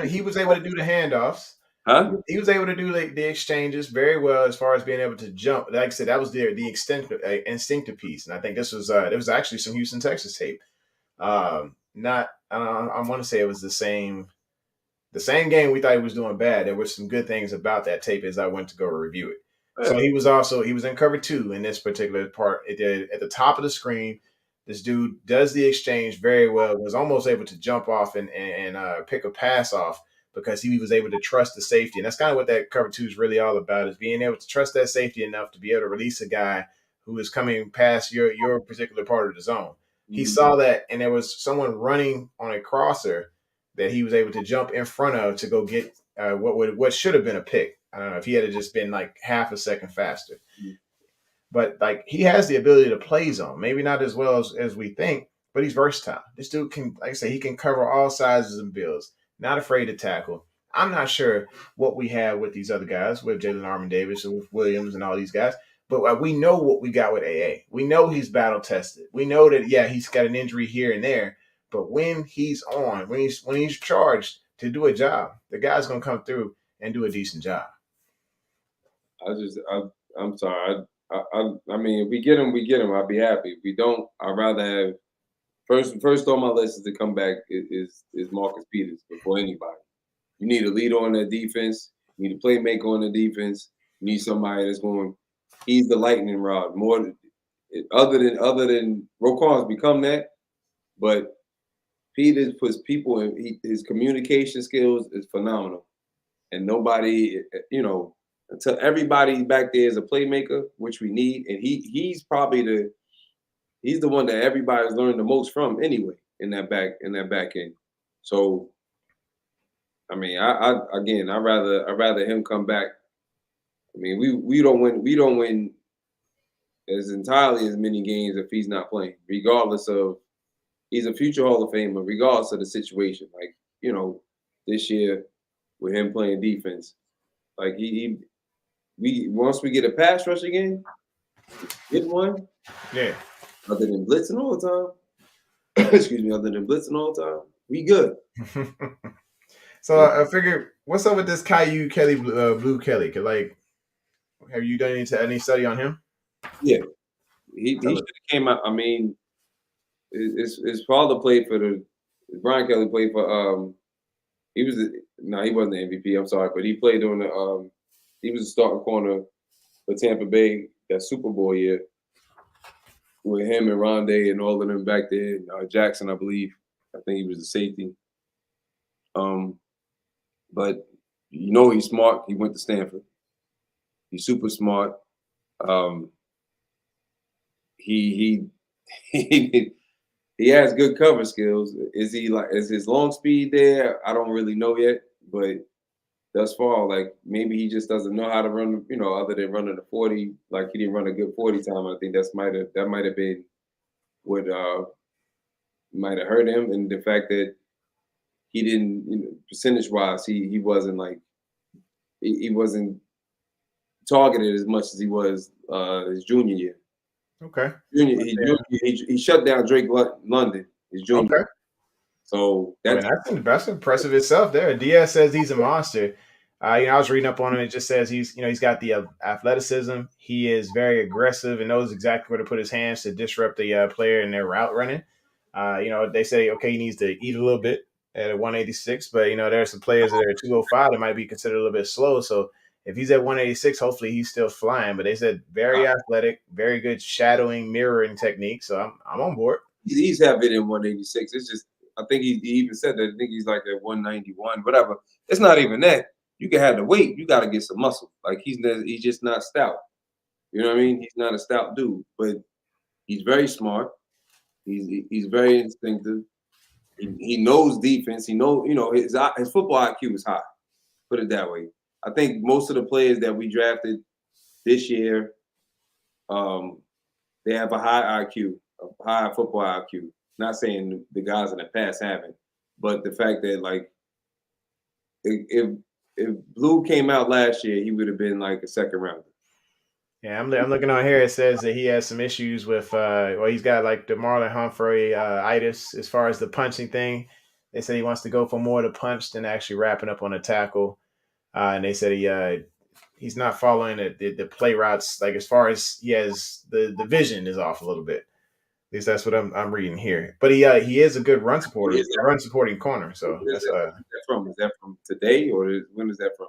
He was able to do the handoffs. Huh? He was able to do the exchanges very well as far as being able to jump. Like I said, that was the instinctive piece, and I think this was there was actually some Houston, Texas tape. I want to say it was the same game we thought he was doing bad. There were some good things about that tape as I went to go review it. Yeah. So he was in cover 2 in this particular part. It did at the top of the screen. This dude does the exchange very well. Was almost able to jump off and pick a pass off, because he was able to trust the safety. And that's kind of what that cover 2 is really all about, is being able to trust that safety enough to be able to release a guy who is coming past your particular part of the zone. Mm-hmm. He saw that, and there was someone running on a crosser that he was able to jump in front of to go get what should have been a pick. I don't know if he had just been like half a second faster. Mm-hmm. But like, he has the ability to play zone, maybe not as well as we think, but he's versatile. This dude can, like I say, he can cover all sizes and builds. Not afraid to tackle. I'm not sure what we have with these other guys, with Jalen Armour Davis and with Williams and all these guys, but we know what we got with AA. We know he's battle tested. We know that, he's got an injury here and there, but when he's on, when he's charged to do a job, the guy's going to come through and do a decent job. I'm sorry. I mean, if we get him, we get him. I'll be happy. If we don't, I'd rather have first on my list is to come back is Marcus Peters before anybody. You need a leader on that defense. You need a playmaker on the defense. You need somebody that's going. He's the lightning rod. More other than Roquan's become that, but Peters puts people in. His communication skills is phenomenal, and nobody, until everybody back there is a playmaker, which we need, and he's probably he's the one that everybody's learned the most from anyway in that back end. So, I mean, I'd rather him come back. I mean, we don't win as entirely as many games if he's not playing, regardless of he's a future Hall of Famer, regardless of the situation. Like, this year with him playing defense, like we once we get a pass rush again, get one. Yeah. Other than blitzing all the time, we good. So I figured, what's up with this Caillou Kelly, Blue Kelly? Like, have you done any study on him? Yeah, he should have came out. I mean, his father played for Brian Kelly played for he wasn't the MVP. I'm sorry, but he played on the he was a starting corner for Tampa Bay that Super Bowl year with him and Rondé and all of them back there. Jackson, I believe. I think he was the safety. But he's smart. He went to Stanford. He's super smart. He he has good cover skills. Is his long speed there? I don't really know yet, but thus far, like maybe he just doesn't know how to run, other than running the 40. Like he didn't run a good 40 time. I think that might have been what might have hurt him, and the fact that he didn't, percentage wise, he wasn't like he wasn't targeted as much as he was his junior year. Okay. He shut down Drake London his junior. Okay. So that's impressive itself. There, Diaz says he's a monster. I was reading up on him. It just says he's got the athleticism. He is very aggressive and knows exactly where to put his hands to disrupt the player in their route running. They say he needs to eat a little bit at 186, but there are some players that are at 205 that might be considered a little bit slow. So if he's at 186, hopefully he's still flying. But they said very athletic, very good shadowing, mirroring technique. So I'm on board. He's happy in 186. It's just I think he even said that. I think he's like at 191, whatever. It's not even that. You can have the weight. You got to get some muscle. Like he's just not stout. You know what I mean? He's not a stout dude, but he's very smart. He's very instinctive. He knows defense. He knows, his football IQ is high. Put it that way. I think most of the players that we drafted this year, they have a high IQ, a high football IQ. Not saying the guys in the past haven't, but the fact that like if Blue came out last year, he would have been like a second rounder. Yeah, I'm looking on here. It says that he has some issues with, he's got like the Marlon Humphrey itis as far as the punching thing. They said he wants to go for more of the punch than actually wrapping up on a tackle. And they said he's not following the play routes, like as far as he has the vision is off a little bit. At least that's what I'm reading here. But he is a good run supporter, run supporting corner. So that's from. Is that from today or when is that from?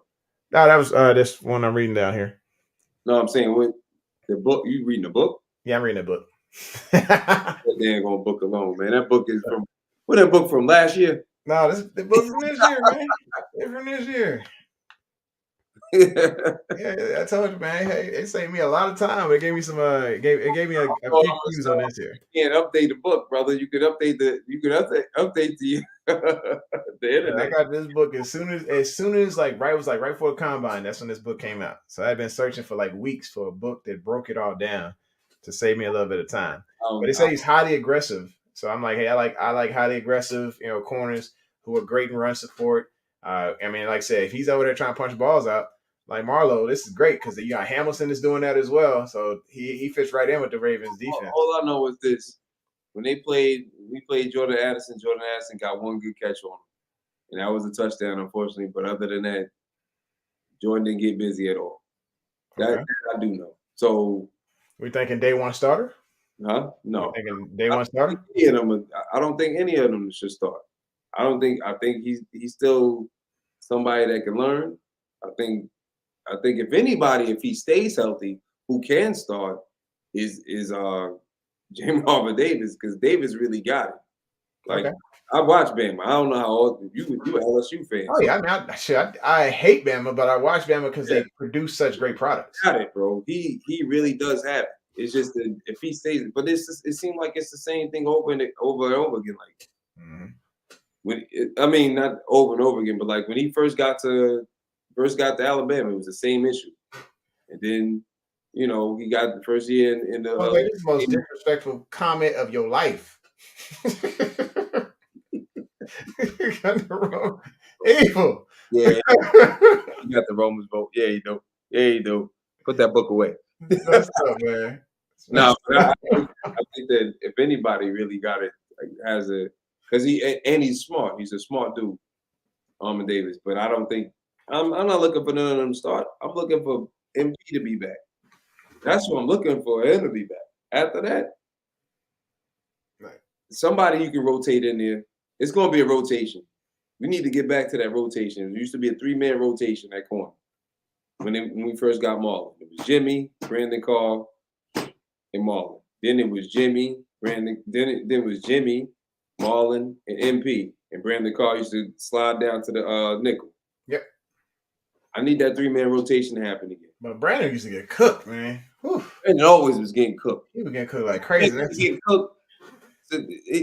No, that was this one I'm reading down here. No, I'm saying what the book. You reading the book? Yeah, I'm reading a book. That dang gonna book alone, man. That book is from that book from last year? No, the book from this year, man. It's from this year. Yeah, I told you, man. Hey, it saved me a lot of time. It gave me some. It gave me a few cues on this here. You can't update the book, brother. You could update the internet. I got this book as soon as right before the combine. That's when this book came out. So I've been searching for like weeks for a book that broke it all down to save me a little bit of time. But they say he's highly aggressive. So I'm like, hey, I like highly aggressive, corners who are great in run support. Like I said, if he's over there trying to punch balls out, like Marlo, this is great because you got Hamilton is doing that as well. So he fits right in with the Ravens defense. All I know is this. When we played Jordan Addison got one good catch on him. And that was a touchdown, unfortunately. But other than that, Jordan didn't get busy at all. That I do know. So we thinking day one starter? Huh? No. Thinking day one starter? I don't think any of them should start. I think he's still somebody that can learn. I think if anybody, if he stays healthy, who can start is James Harvard Davis, because Davis really got it. Like I watched Bama. I don't know how old you an LSU fan. Oh yeah, I hate Bama, but I watch Bama because they produce such great products. Got it, bro. He really does have it. It's just that if he stays, but it seemed like it's the same thing over and over again. Like not over and over again, but like when he first got to Alabama, it was the same issue, and then he got the first year in the. This is the most disrespectful comment of your life. Evil. Yeah, you got the Romans vote. Yeah, you do. Put that book away. That's tough, man. No, I think that if anybody really got it, has a, because he's smart. He's a smart dude, Armin Davis. But I don't think I'm not looking for none of them to start. I'm looking for MP to be back. That's what I'm looking for. Him to be back. After that, somebody you can rotate in there. It's going to be a rotation. We need to get back to that rotation. It used to be a 3-man rotation at corner when we first got Marlon. It was Jimmy, Brandon Carr, and Marlon. Then it was Jimmy, Brandon. Then it was Jimmy, Marlon, and MP, and Brandon Carr used to slide down to the nickel. Yep. I need that 3-man rotation to happen again. But Brandon used to get cooked, man. Whew. And it always was getting cooked. He was getting cooked like crazy. He was getting cooked.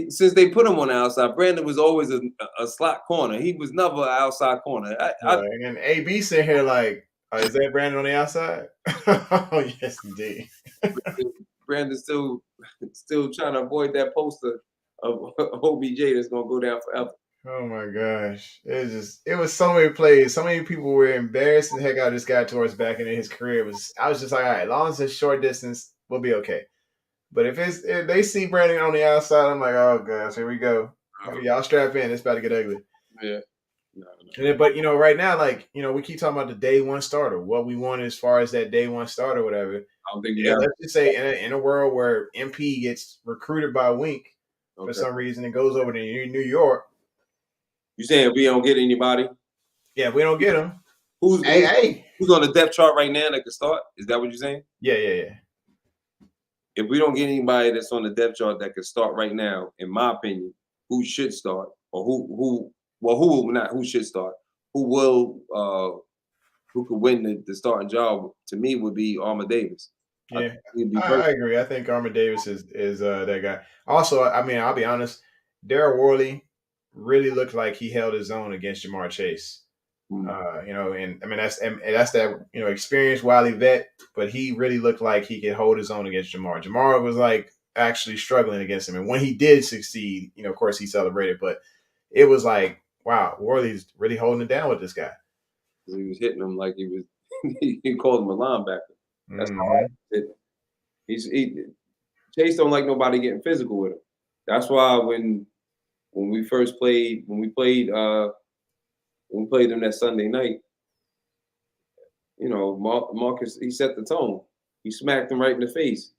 Since they put him on the outside, Brandon was always a slot corner. He was never an outside corner. And then AB sitting here like, is that Brandon on the outside? Oh, yes, indeed. Brandon's still trying to avoid that poster of OBJ that's gonna go down forever. Oh my gosh. It was so many plays. So many people were embarrassing the heck out of this guy towards back in his career. I was just like, all right, as long as it's short distance, we'll be okay. But if they see Brandon on the outside, I'm like, oh gosh, here we go. Y'all strap in. It's about to get ugly. Yeah. No. But right now, like, we keep talking about the day one starter, what we want as far as that day one starter, whatever. I don't think let's just say in a world where MP gets recruited by Wink for some reason and goes over to New York. You saying if we don't get anybody? Yeah, if we don't get him. Who's on the depth chart right now that can start? Is that what you're saying? Yeah. If we don't get anybody that's on the depth chart that can start right now, in my opinion, who should start or who should start? Who could win the starting job? To me, would be Armour Davis. Yeah, I agree. I think Armour Davis is that guy. Also, I mean, I'll be honest. Daryl Worley really looked like he held his own against Jamar Chase. And I mean that's that experienced wily vet, but he really looked like he could hold his own against Jamar. Jamar was like actually struggling against him, and when he did succeed, of course he celebrated. But it was like, wow, Worley's really holding it down with this guy. He was hitting him like he was. He called him a linebacker. That's how Chase don't like nobody getting physical with him. That's why when we played them that Sunday night, Marcus, he set the tone. He smacked him right in the face.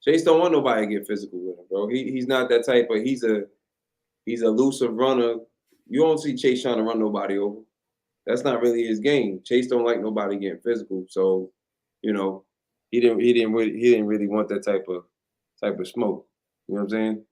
Chase don't want nobody to get physical with him, bro. He's not that type, but he's a elusive runner. You don't see Chase trying to run nobody over. That's not really his game. Chase don't like nobody getting physical, so he didn't really want that type of smoke. You know what I'm saying?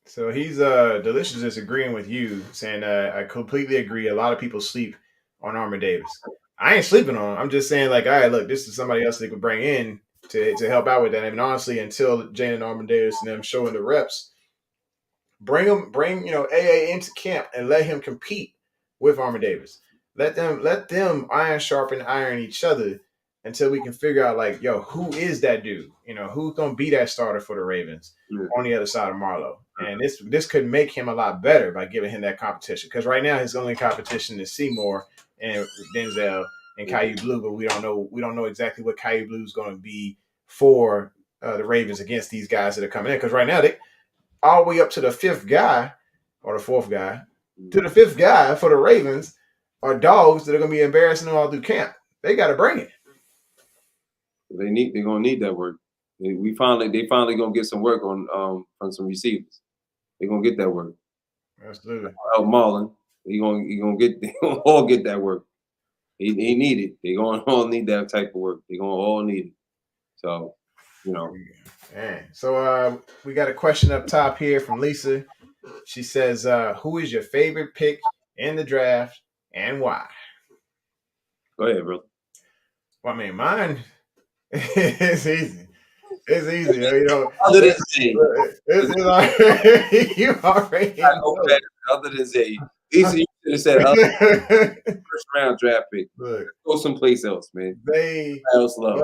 So he's Delicious is agreeing with you, saying I completely agree. A lot of people sleep on Armour Davis. I ain't sleeping on him. I'm just saying, like, all right, look, this is somebody else they could bring in to help out with that. And honestly, until Jalen Armour Davis and them showing the reps, bring AA into camp and let him compete with Armour Davis. Let them iron sharpen iron each other until we can figure out, like, who is that dude? Who's gonna be that starter for the Ravens on the other side of Marlowe? And this could make him a lot better by giving him that competition. Because right now his only competition is Seymour and Denzel and Caillou Blue, but we don't know exactly what Caillou Blue is going to be for the Ravens against these guys that are coming in. Because right now they all the way up to the fifth guy or the fourth guy to the fifth guy for the Ravens are dogs that are going to be embarrassing them all through camp. They got to bring it. They're gonna need that work. They finally gonna get some work on some receivers. They're gonna get that work. Absolutely. Marlon, they gonna all get that work. He need it. They gonna all need that type of work. They gonna all need it. So, Man. So we got a question up top here from Lisa. She says, who is your favorite pick in the draft and why? Go ahead, bro. Well, I mean, mine it's easy. It's easy. Other than Zay. You already know. Other than Zay. Lisa, you should have said first round draft pick. Look, go someplace else, man. Love.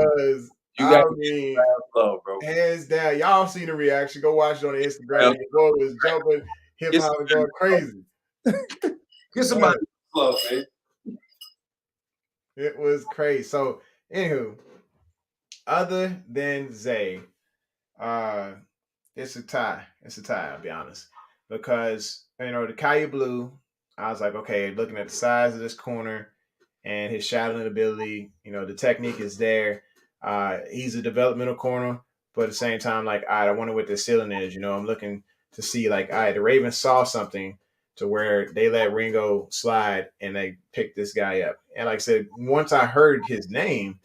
You got love, bro. Hands down. Y'all seen the reaction. Go watch it on Instagram. The boy was jumping, hip hop and going crazy. Get somebody love, man. It was crazy. So, anywho, other than Zay, it's a tie. I'll be honest, because the Caillou Blue, I was like, okay, looking at the size of this corner and his shadowing ability, the technique is there. He's a developmental corner, but at the same time, like, all right, I wonder what the ceiling is. I'm looking to see, like, all right, the Ravens saw something to where they let Ringo slide and they picked this guy up. And like I said, once I heard his name,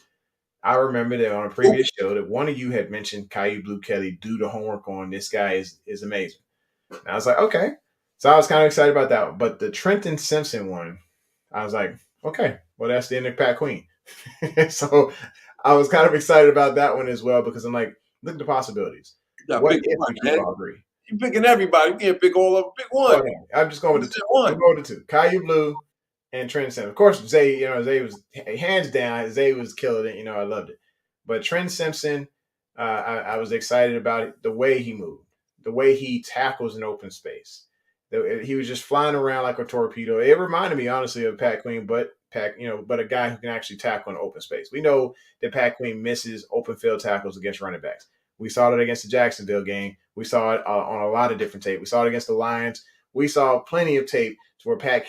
I remember that on a previous show that one of you had mentioned Caillou Blue Kelly. Do the homework on this guy is amazing. And I was like, okay. So I was kind of excited about that one. But the Trenton Simpson one, I was like, okay, well, that's the end of Pat Queen. So I was kind of excited about that one as well because I'm like, look at the possibilities. You gotta What pick if one, we can man. all agree? You picking everybody. You can't pick all of them. Pick one. Well, no, I'm just going with the two. One. I'm going with the two. Caillou Blue and Trent Simpson. Of course, Zay, Zay was hands down. Zay was killing it. I loved it. But Trent Simpson, I was excited about it. The way he moved, the way he tackles in open space. He was just flying around like a torpedo. It reminded me, honestly, of Pat Queen, but a guy who can actually tackle in open space. We know that Pat Queen misses open field tackles against running backs. We saw it against the Jacksonville game. We saw it on a lot of different tape. We saw it against the Lions. We saw plenty of tape to where Pat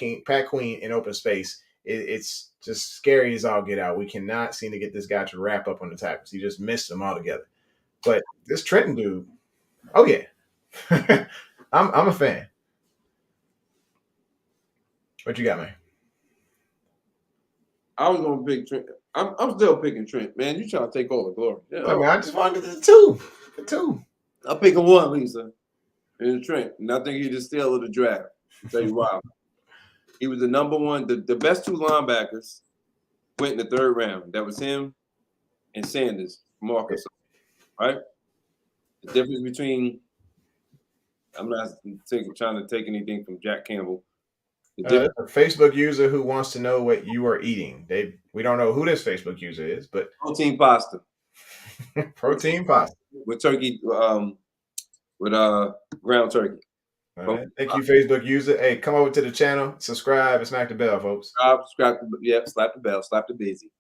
Queen in open space, it's just scary as all get out. We cannot seem to get this guy to wrap up on the tackles. He just missed them altogether. But this Trenton dude, oh yeah, I'm a fan. What you got, man? I was gonna pick Trent. I'm still picking Trent, man. You trying to take all the glory? Yeah, I mean, I just wanted the two. The two. I'm picking one, Lisa. And Trent. And I think he's the steal of the draft. I'll tell you why. He was the number one. The best two linebackers went in the third round. That was him and Sanders from Arkansas. Right? The difference between I'm not trying to take anything from Jack Campbell. A Facebook user who wants to know what you are eating. We don't know who this Facebook user is, but protein pasta. Protein pasta with turkey, with ground turkey. All right. Thank you, Facebook user. Hey, come over to the channel, subscribe, and smack the bell, folks. Subscribe. Yep, slap the bell, slap the busy.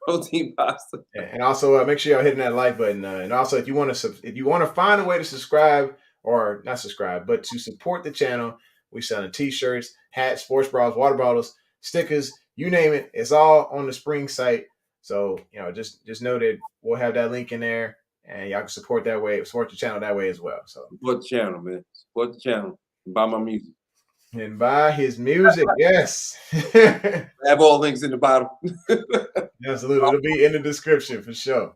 Protein pasta. And also make sure y'all hitting that like button. And also, if you want to find a way to subscribe or not subscribe, but to support the channel, we selling t-shirts, hats, sports bras, water bottles, stickers, you name it. It's all on the Spring site. So just know that we'll have that link in there, and y'all can support that way, support the channel that way as well. So support the channel, man. Support the channel. And buy my music. And buy his music, yes. I have all links in the bottom. Absolutely. It'll be in the description for sure.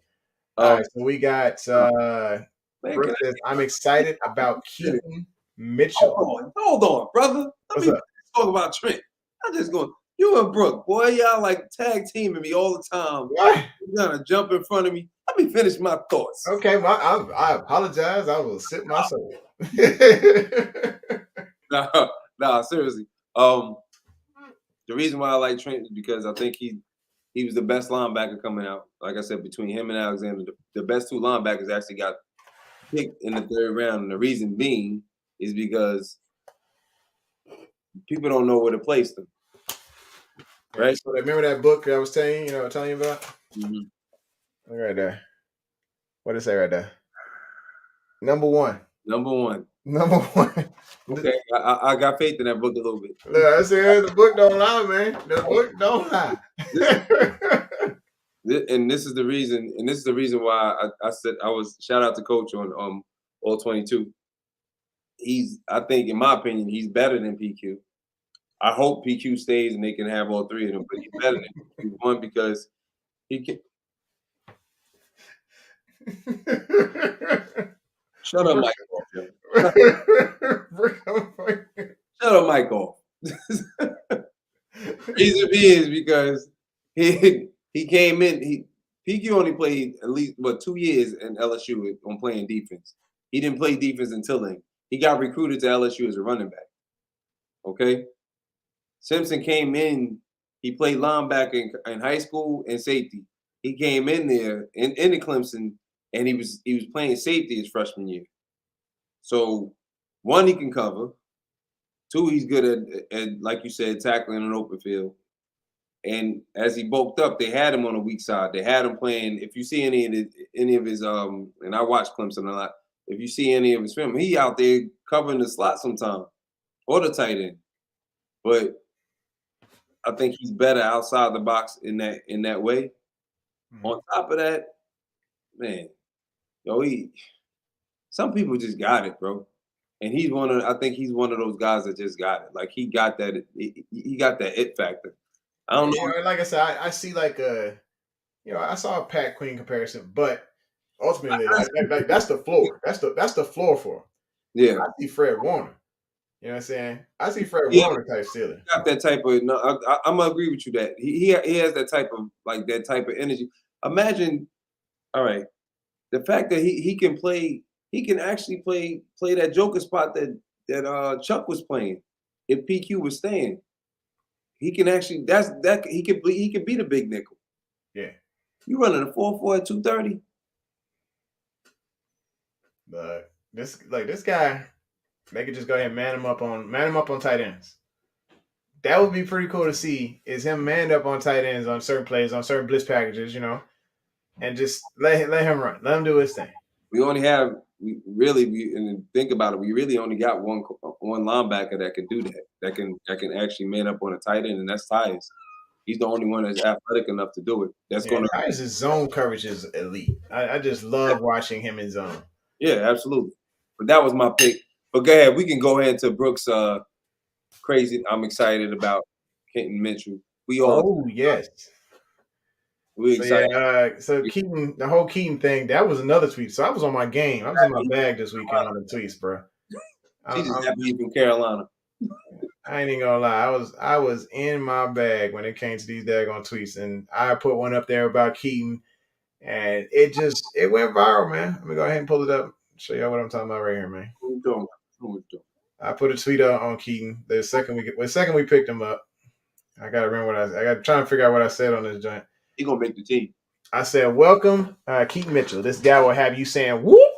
All right, so we got Brooke says, I'm excited about Keaton Mitchell. Hold on, brother. Let me talk about Trent. I'm just going, you and Brooke, boy, y'all like tag teaming me all the time. What? You're gonna jump in front of me. Let me finish my thoughts. Okay, I apologize. I will sip my soul. Nah, seriously. The reason why I like Trent is because I think he was the best linebacker coming out. Like I said, between him and Alexander, the best two linebackers actually got picked in the third round. And the reason being is because people don't know where to place them. Right? So remember that book I was telling you about? Mm-hmm. Right there. What did it say right there? Number one. Okay, I got faith in that book a little bit. Look, I said the book don't lie, man. The book don't lie. And this is the reason why I said I was shout out to Coach on all 22. I think in my opinion he's better than PQ. I hope PQ stays and they can have all three of them, but he's better than PQ. One, because he can. Shut up, Mike. Shut up, Michael. Reason being is because he came in. PQ only played at least 2 years in LSU on playing defense. He didn't play defense until then. He got recruited to LSU as a running back. Okay. Simpson came in. He played linebacker in high school and safety. He came in there in the Clemson, and he was playing safety his freshman year. So, one, he can cover. Two, he's good at like you said, tackling an open field. And as he bulked up, they had him on the weak side. They had him playing. If you see any of his and I watch Clemson a lot. If you see any of his film, he out there covering the slot sometime or the tight end. But I think he's better outside the box in that way. Mm-hmm. On top of that, man, some people just got it, bro. And I think he's one of those guys that just got it. Like he got that it factor. I don't know. Like I said, I see I saw a Pat Queen comparison, but ultimately, like that's the floor. That's the floor for him. Yeah, I see Fred Warner. You know what I'm saying? I see Fred yeah, Warner type ceiling. got that type of. No, I'm gonna agree with you that he has that type of that type of energy. Imagine, all right, the fact that he can play, he can actually play that Joker spot that Chuck was playing. If PQ was staying, he can actually he can beat a big nickel. Yeah. You running a 4-4 at 230. But this guy, they could just go ahead and man him up on tight ends. That would be pretty cool to see. Is him manned up on tight ends on certain plays, on certain blitz packages, and just let him run, let him do his thing. We only have and think about it. We really only got one linebacker that can do that. That can actually man up on a tight end, and that's Tyus. He's the only one that's athletic enough to do it. That's Yeah, gonna. Tyus' zone coverage is elite. I just love watching him in zone. Yeah, absolutely. But that was my pick. But go ahead. We can go ahead to Brooks. Crazy. I'm excited about Kenton Mitchell. Oh yes. We So excited. yeah, so Keaton, the whole Keaton thing, that was another tweet. So I was on my game. I was in my bag this weekend on the tweets, bro. She just happy he's from Carolina. I ain't even gonna lie. I was in my bag when it came to these daggone tweets, and I put one up there about Keaton, and it went viral, man. Let me go ahead and pull it up, show y'all what I'm talking about right here, man. What we doing? What we doing? I put a tweet out on Keaton the second we picked him up. I gotta remember I gotta try to figure out what I said on this joint. He gonna make the team. I said, "Welcome, Keaton Mitchell. This guy will have you saying whoop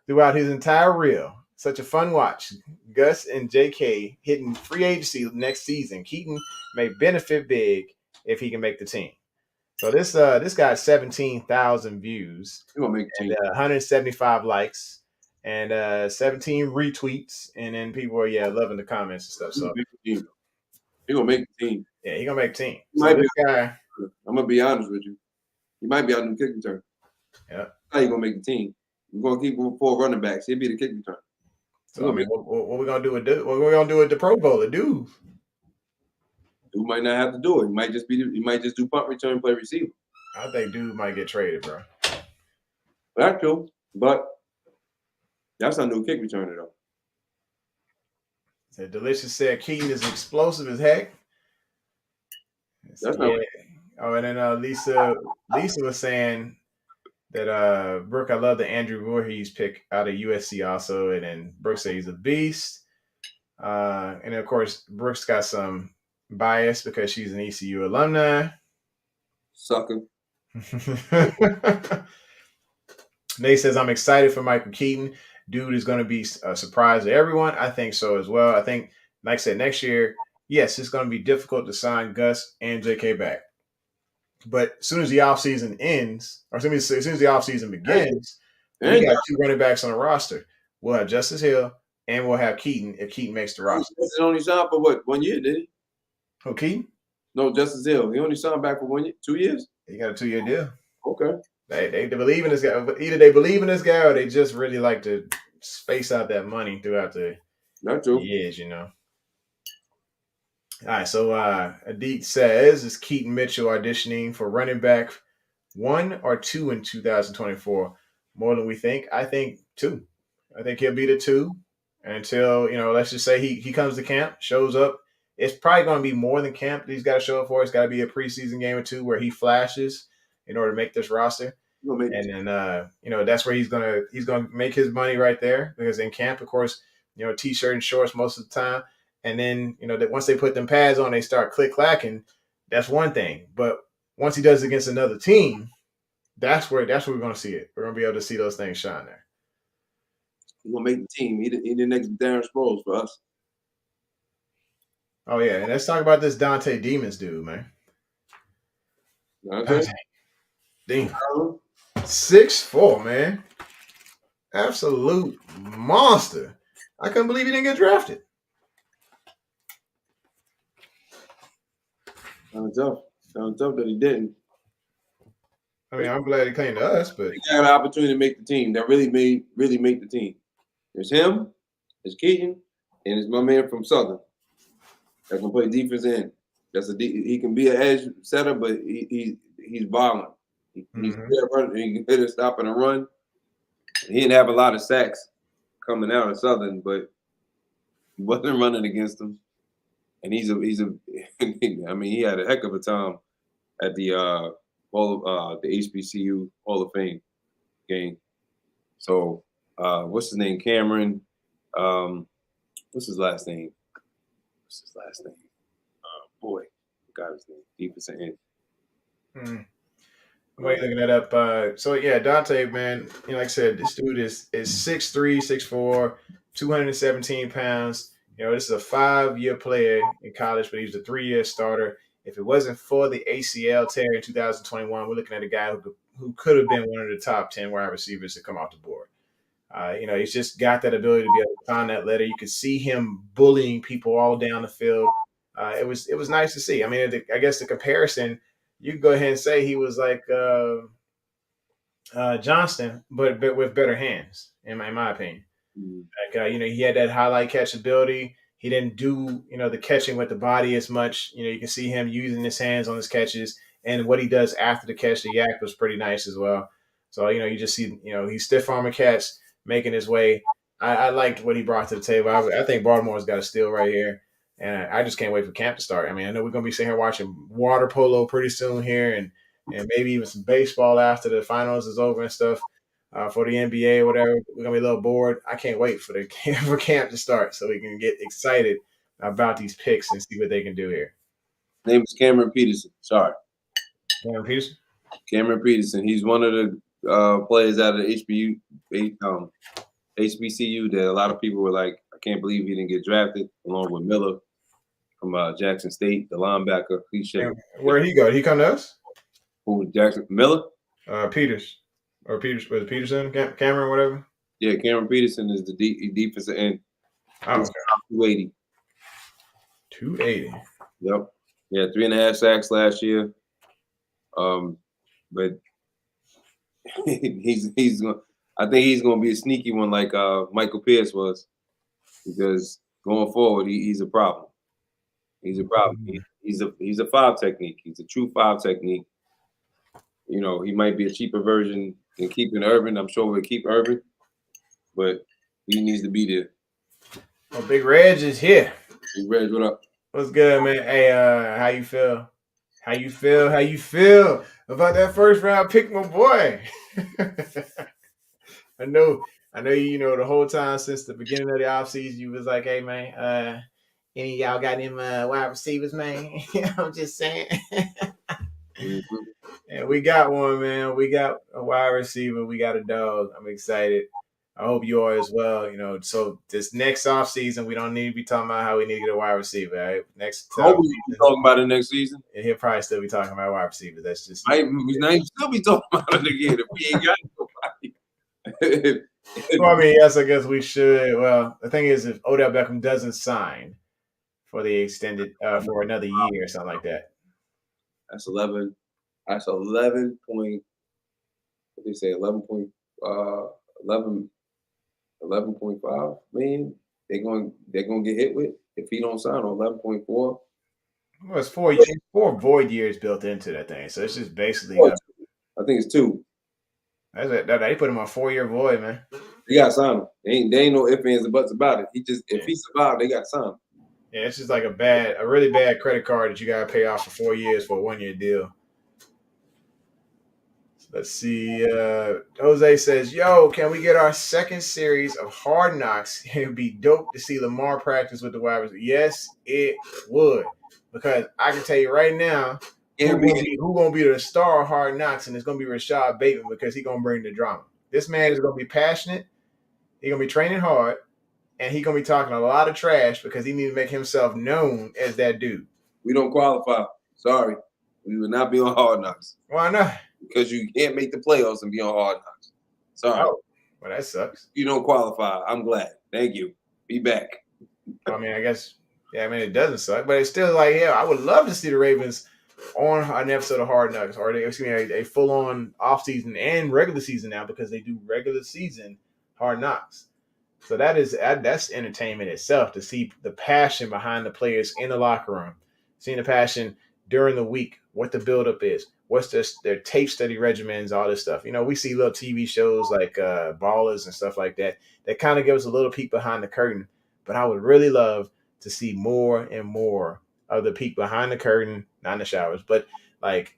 throughout his entire reel. Such a fun watch. Gus and JK hitting free agency next season. Keaton may benefit big if he can make the team." So this got 17,000 views He gonna make the and team. 175 likes and 17 retweets, and then people are loving the comments and stuff. He So gonna make the team. He gonna make the team. yeah, he gonna make the team. He So might this be. guy, I'm gonna be honest with you. He might be out in the kick return. yeah. How you gonna make the team? We're gonna keep 4 running backs. He'll be the kick return. So I mean, what we gonna do with the Pro Bowler, dude? Who might not have to do it. He might just do punt return, play receiver. I think dude might get traded, bro. That's true. But that's a new kick returner though. So Delicious said Keaton is explosive as heck. That's not Oh, and then Lisa was saying that Brooke, I love the Andrew Voorhees pick out of USC also, and then Brooke said he's a beast. And of course, Brooks got some bias because she's an ECU alumni. sucker. Nate says, I'm excited for Michael Keaton. Dude is going to be a surprise to everyone. I think so as well. I think, like I said, next year, yes, it's going to be difficult to sign Gus and JK back. But as soon as the offseason ends, or as soon as the offseason begins, we got 2 running backs on the roster. We'll have Justice Hill and we'll have Keaton if Keaton makes the roster. Justice only signed for what? 1 year, did he? Who, Keaton? No, Justice Hill. He only signed back for 1 year, 2 years. He got a 2-year deal. Okay. They believe in this guy. Either they believe in this guy or they just really like to space out that money throughout the years, All right, so Adit says, is Keaton Mitchell auditioning for running back 1 or 2 in 2024? More than we think. I think 2. I think he'll be the 2 until, let's just say he comes to camp, shows up. It's probably going to be more than camp that he's got to show up for. It's got to be a preseason game or 2 where he flashes in order to make this roster. And then, that's where he's gonna make his money right there, because in camp, of course, t-shirt and shorts most of the time. And then, that once they put them pads on, they start click-clacking. That's one thing. But once he does it against another team, that's where we're going to see it. We're going to be able to see those things shine there. He's going to make the team. He the next Darren Sproles for us. Oh, yeah. And let's talk about this Dante Demons dude, man. Dante Demons. 6'4", man. Absolute monster. I couldn't believe he didn't get drafted. Sounds tough that he didn't. I mean, I'm glad he came to us, but he got an opportunity to make the team. That really make the team. There's him, there's Keaton, and it's my man from Southern that can play defense end. He can be an edge setter, but he's violent. He's good at running. He can hit a stop and a run. He didn't have a lot of sacks coming out of Southern, but he wasn't running against him. And he's a I mean, he had a heck of a time at the HBCU Hall of Fame game. So what's his name? Cameron. What's his last name? Boy, forgot his name. Defensive end. Wait, looking that up. So yeah, Dante, man, like I said, this dude is 6'3", 6'4", 217 pounds. This is a 5-year player in college, but he's a 3-year starter. If it wasn't for the ACL tear in 2021, we're looking at a guy who could have been one of the top 10 wide receivers to come off the board. He's just got that ability to be able to find that letter. You could see him bullying people all down the field. It was nice to see. I mean, I guess the comparison, you could go ahead and say he was like Johnston, but with better hands, in my opinion. Like, he had that highlight catch ability. He didn't do, the catching with the body as much. You can see him using his hands on his catches, and what he does after the catch, the yak was pretty nice as well. So, you just see, he's stiff arming cats, making his way. I liked what he brought to the table. I think Baltimore's got a steal right here, and I just can't wait for camp to start. I mean, I know we're going to be sitting here watching water polo pretty soon here, and maybe even some baseball after the finals is over and stuff. For the NBA or whatever, we're gonna be a little bored. I can't wait for camp to start so we can get excited about these picks and see what they can do here. Name is Cameron Peterson. Sorry, Cameron Peterson. Cameron Peterson. He's one of the players out of the HBCU that a lot of people were like, I can't believe he didn't get drafted, along with Miller from Jackson State, the linebacker. Where'd he go? Did he come to us? Who, Jackson Miller? Peters. Or Peters, was it Peterson? Cameron, whatever? Yeah, Cameron Peterson is the defensive end. Oh, okay. 280. 280. Yep. Yeah, 3.5 sacks last year. But he's I think he's gonna be a sneaky one like Michael Pierce was, because going forward he's a problem. He's a problem. He's a 5 technique. He's a true 5 technique. He might be a cheaper version than keeping Urban. I'm sure we'll keep Urban, but he needs to be there. Well, Big Reg is here. Big Reg, what up? What's good, man? Hey, how you feel? How you feel about that first round pick, my boy? I know you the whole time since the beginning of the offseason, you was like, hey man, any of y'all got them wide receivers, man? I'm just saying. Mm-hmm. And we got one, man. We got a wide receiver. We got a dog. I'm excited. I hope you are as well. So this next offseason, we don't need to be talking about how we need to get a wide receiver. Right? Next we'll be talking about it next season. And he'll probably still be talking about wide receivers. That's just we still be talking about it again if we ain't got nobody. Well, I mean, yes, I guess we should. Well, the thing is, if Odell Beckham doesn't sign for the extended for another year or something like that, that's 11. That's 11 point. What they say? 11.5 million. They're gonna get hit with if he don't sign on 11.4. Well, it's 4 void years built into that thing, so it's just basically. I think it's 2. That's it. They put him on 4-year void, man. They got to sign him. They ain't no ifs, ands, and buts about it. If he survived, they got to sign him. Yeah, it's just like a really bad credit card that you got to pay off for 4 years for a 1-year deal. Let's see. Jose says, yo, can we get our second series of Hard Knocks? It would be dope to see Lamar practice with the wide receiver. Yes, it would. Because I can tell you right now, who's going to be the star of Hard Knocks, and it's going to be Rashad Bateman, because he's going to bring the drama. This man is going to be passionate. He's going to be training hard, and he's going to be talking a lot of trash because he needs to make himself known as that dude. We don't qualify. Sorry. We will not be on Hard Knocks. Why not? Because you can't make the playoffs and be on Hard Knocks. Sorry. Oh, well, that sucks. You don't qualify. I'm glad. Thank you. Be back. I mean, I guess, yeah, I mean, it doesn't suck, but it's still like, yeah, I would love to see the Ravens on an episode of Hard Knocks, or a full-on off-season and regular season now, because they do regular season Hard Knocks. So that's entertainment itself, to see the passion behind the players in the locker room, seeing the passion during the week, what the buildup is, what's their tape study regimens, all this stuff. We see little TV shows like Ballers and stuff like that kind of give us a little peek behind the curtain. But I would really love to see more and more of the peek behind the curtain, not in the showers, but like,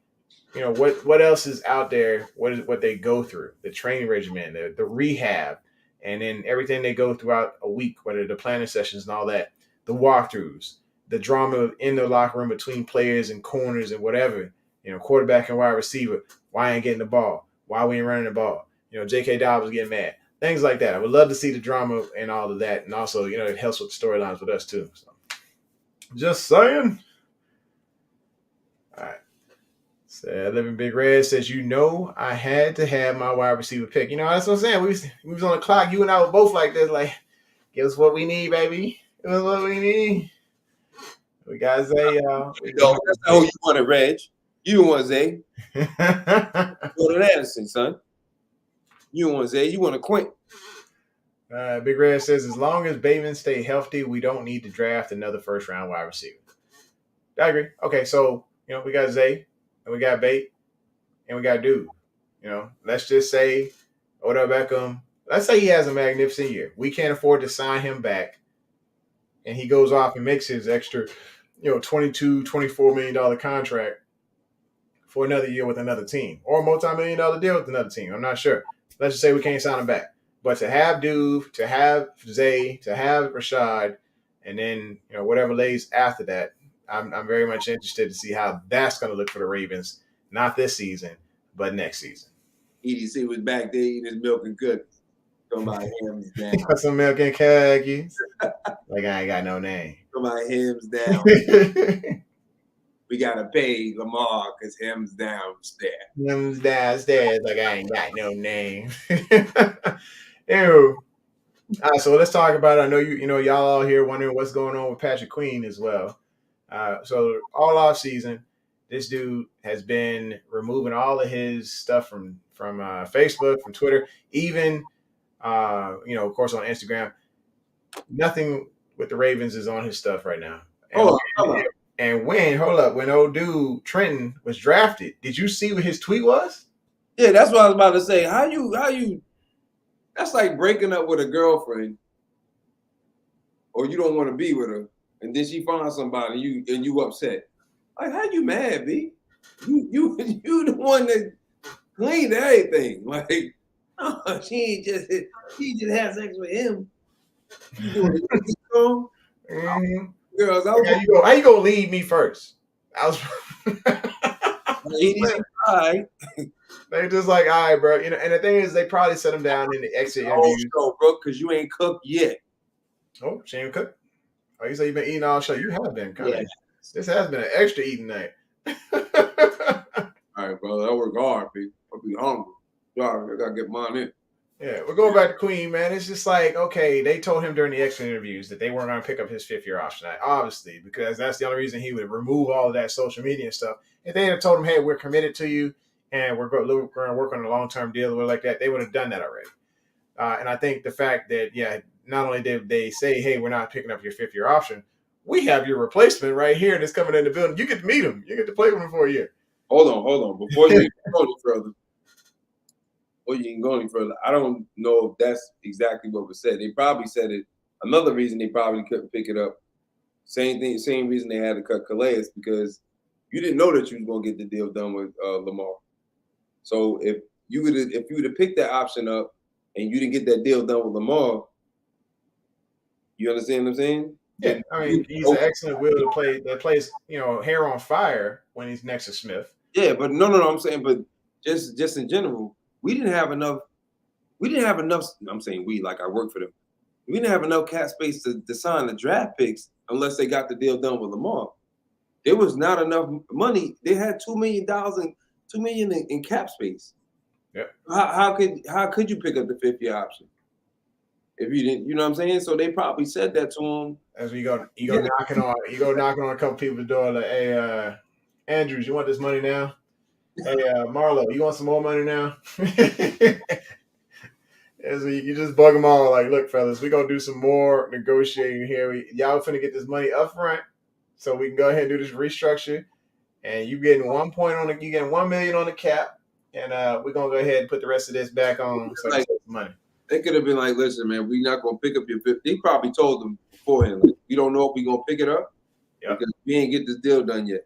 what else is out there? What they go through, the training regimen, the rehab, and then everything they go throughout a week, whether the planning sessions and all that, the walkthroughs, the drama in the locker room between players and corners and whatever, quarterback and wide receiver. Why ain't getting the ball? Why we ain't running the ball? J.K. Dobbins getting mad. Things like that. I would love to see the drama and all of that. And also, it helps with the storylines with us too. So, just saying. All right. So, Living Big Red says, I had to have my wide receiver pick. That's what I'm saying. We was on the clock. You and I were both like this, like, give us what we need, baby. Give us what we need. We got Zay. That's not who you wanted, Reg. You want Zay. You wanted Anderson, son. You want Zay. You want Quint. Big Red says, as long as Bateman stay healthy, we don't need to draft another first-round wide receiver. I agree. Okay, so, we got Zay, and we got Bate, and we got Dude. Let's just say Odell Beckham, let's say he has a magnificent year. We can't afford to sign him back, and he goes off and makes his extra, $22, $24 million contract for another year with another team, or a multi-million-dollar deal with another team. I'm not sure. Let's just say we can't sign him back. But to have Duve, to have Zay, to have Rashad, and then whatever lays after that, I'm very much interested to see how that's going to look for the Ravens. Not this season, but next season. EDC was back there eating his milk and cookies. Talking about hymns down. Got some milk and cookies. Like I ain't got no name. Talking about hymns down. We gotta pay Lamar because him's downstairs. Him's downstairs. Like I ain't got no name. Ew. All right, so let's talk about it. I know y'all all here wondering what's going on with Patrick Queen as well. So all off season, this dude has been removing all of his stuff from Facebook, from Twitter, even of course on Instagram. Nothing with the Ravens is on his stuff right now. And when old dude Trenton was drafted, did you see what his tweet was? Yeah, that's what I was about to say. How you that's like breaking up with a girlfriend, or you don't want to be with her, and then she finds somebody and you upset. Like, how you mad, B? You the one that cleaned everything. Like, she just had sex with him. Mm-hmm. Girls, how you gonna leave me first? I was. They just like, all right, bro. And the thing is, they probably set him down in the exit interviews. Oh, bro, because you ain't cooked yet. Oh, she ain't cooked. Oh, you say you've been eating all show. You have been. Yeah. This has been an extra eating night. All right, brother. I work hard, B. I'll be hungry. Sorry, I gotta get mine in. Yeah, we're going back to Queen, man. It's just like, okay, they told him during the exit interviews that they weren't going to pick up his fifth-year option, obviously, because that's the only reason he would remove all of that social media stuff. If they had told him, hey, we're committed to you, and we're going to work on a long-term deal or like that, they would have done that already. And I think the fact that, not only did they say, hey, we're not picking up your fifth-year option, we have your replacement right here that's coming in the building. You get to meet him. You get to play with him for a year. Hold on. Before you go any further, I don't know if that's exactly what was said. They probably said it. Another reason they probably couldn't pick it up. Same reason they had to cut Calais, because you didn't know that you was going to get the deal done with Lamar. So if you would have picked that option up and you didn't get that deal done with Lamar, you understand what I'm saying? Yeah, I mean, he's an excellent will to play that plays, hair on fire when he's next to Smith. Yeah, but no, I'm saying, but just in general, we didn't have enough. I'm saying we, like I work for them. We didn't have enough cap space to sign the draft picks unless they got the deal done with Lamar. There was not enough money. They had $2 million in cap space. Yeah. How could you pick up the fifth-year option if you didn't? You know what I'm saying? So they probably said that to him. As you go knocking on a couple people's door, like, hey, Andrews, you want this money now? Hey, Marlo, you want some more money now? So you just bug them all, like, look, fellas, we're going to do some more negotiating here. Y'all finna get this money up front so we can go ahead and do this restructure. and you getting 1 point on the, you getting 1 million on the cap, and we're gonna go ahead and put the rest of this back on so I can Like, save some money. they could have been like, listen, man, we're not gonna pick up your 50. They probably told them beforehand, like, we don't know if we're gonna pick it up because we ain't get this deal done yet.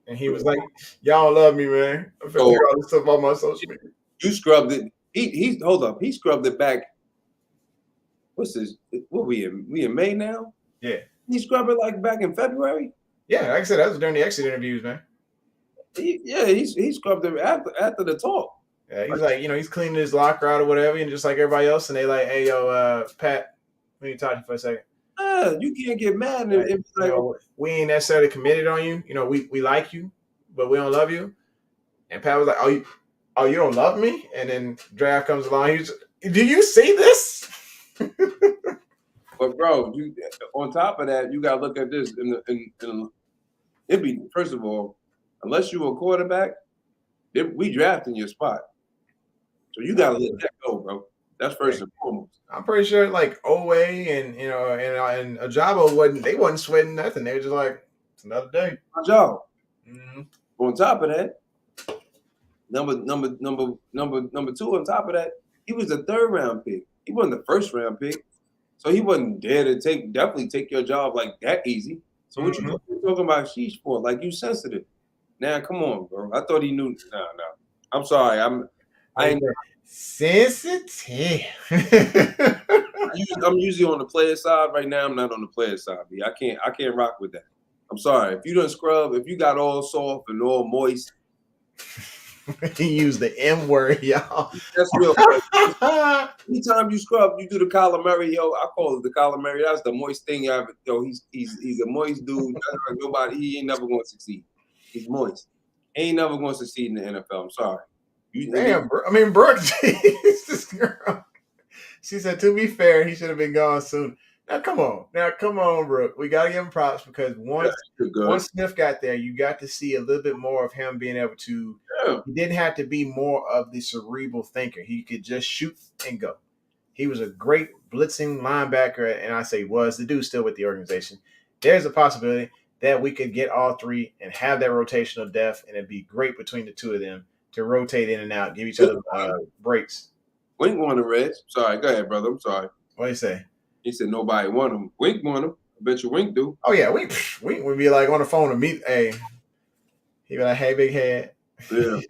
And he was like, "Y'all don't love me, man. I'm finna figure all this stuff on my social media." You scrubbed it. He's hold up. He scrubbed it back. What's this? What we in? We in May now? Yeah. He scrubbed it like back in February. Yeah, like I said, that was during the exit interviews, man. He scrubbed it after the talk. Yeah, he's like, he's cleaning his locker out or whatever, and just like everybody else, and they like, "Hey, yo, Pat, we need to talk to you for a second. You can't get mad we ain't necessarily committed on you. We like you, but we don't love you." And Pat was like, "Oh, you don't love me?" And then draft comes along. Do you see this? But bro, you on top of that, you gotta look at this. It'd be, first of all, unless you're a quarterback, we drafting your spot, so you gotta let that go, bro. That's first and foremost. I'm pretty sure like Owe and and Ajabo wasn't sweating nothing. They were just like, it's another day. My job. Mm-hmm. On top of that, number two. On top of that, he was a 3rd round pick. He wasn't the 1st round pick, so he wasn't there to definitely take your job like that easy. So what you talking about sheesh for? Like, you sensitive? Now come on, bro. I thought he knew. No. I'm sorry. I ain't sensitive. I'm usually on the player side right now. I'm not on the player side. B. I can't rock with that. I'm sorry. If you done scrub, if you got all soft and all moist. He used the M word, y'all. That's real. Anytime you scrub, you do the Kyler Murray, yo. I call it the Kyler Murray. That's the moist thing you ever. Yo, he's a moist dude. Nobody. He ain't never going to succeed. He's moist. He ain't never going to succeed in the NFL. I'm sorry. Damn, I mean, Brooke, this girl. She said, to be fair, he should have been gone soon. Now, come on, Brooke. We got to give him props because once Smith got there, you got to see a little bit more of him being able to. Yeah. He didn't have to be more of the cerebral thinker. He could just shoot and go. He was a great blitzing linebacker, and I say was. The dude's still with the organization. There's a possibility that we could get all three and have that rotational depth, and it'd be great between the two of them to rotate in and out, give each other breaks. Wink won the Reds. Sorry, go ahead, brother. I'm sorry. What do you say? He said nobody won him. Wink won him. I bet you Wink do. Oh yeah, Wink would be like on the phone to meet. Hey, he'd be like, "Hey, big head. Yeah.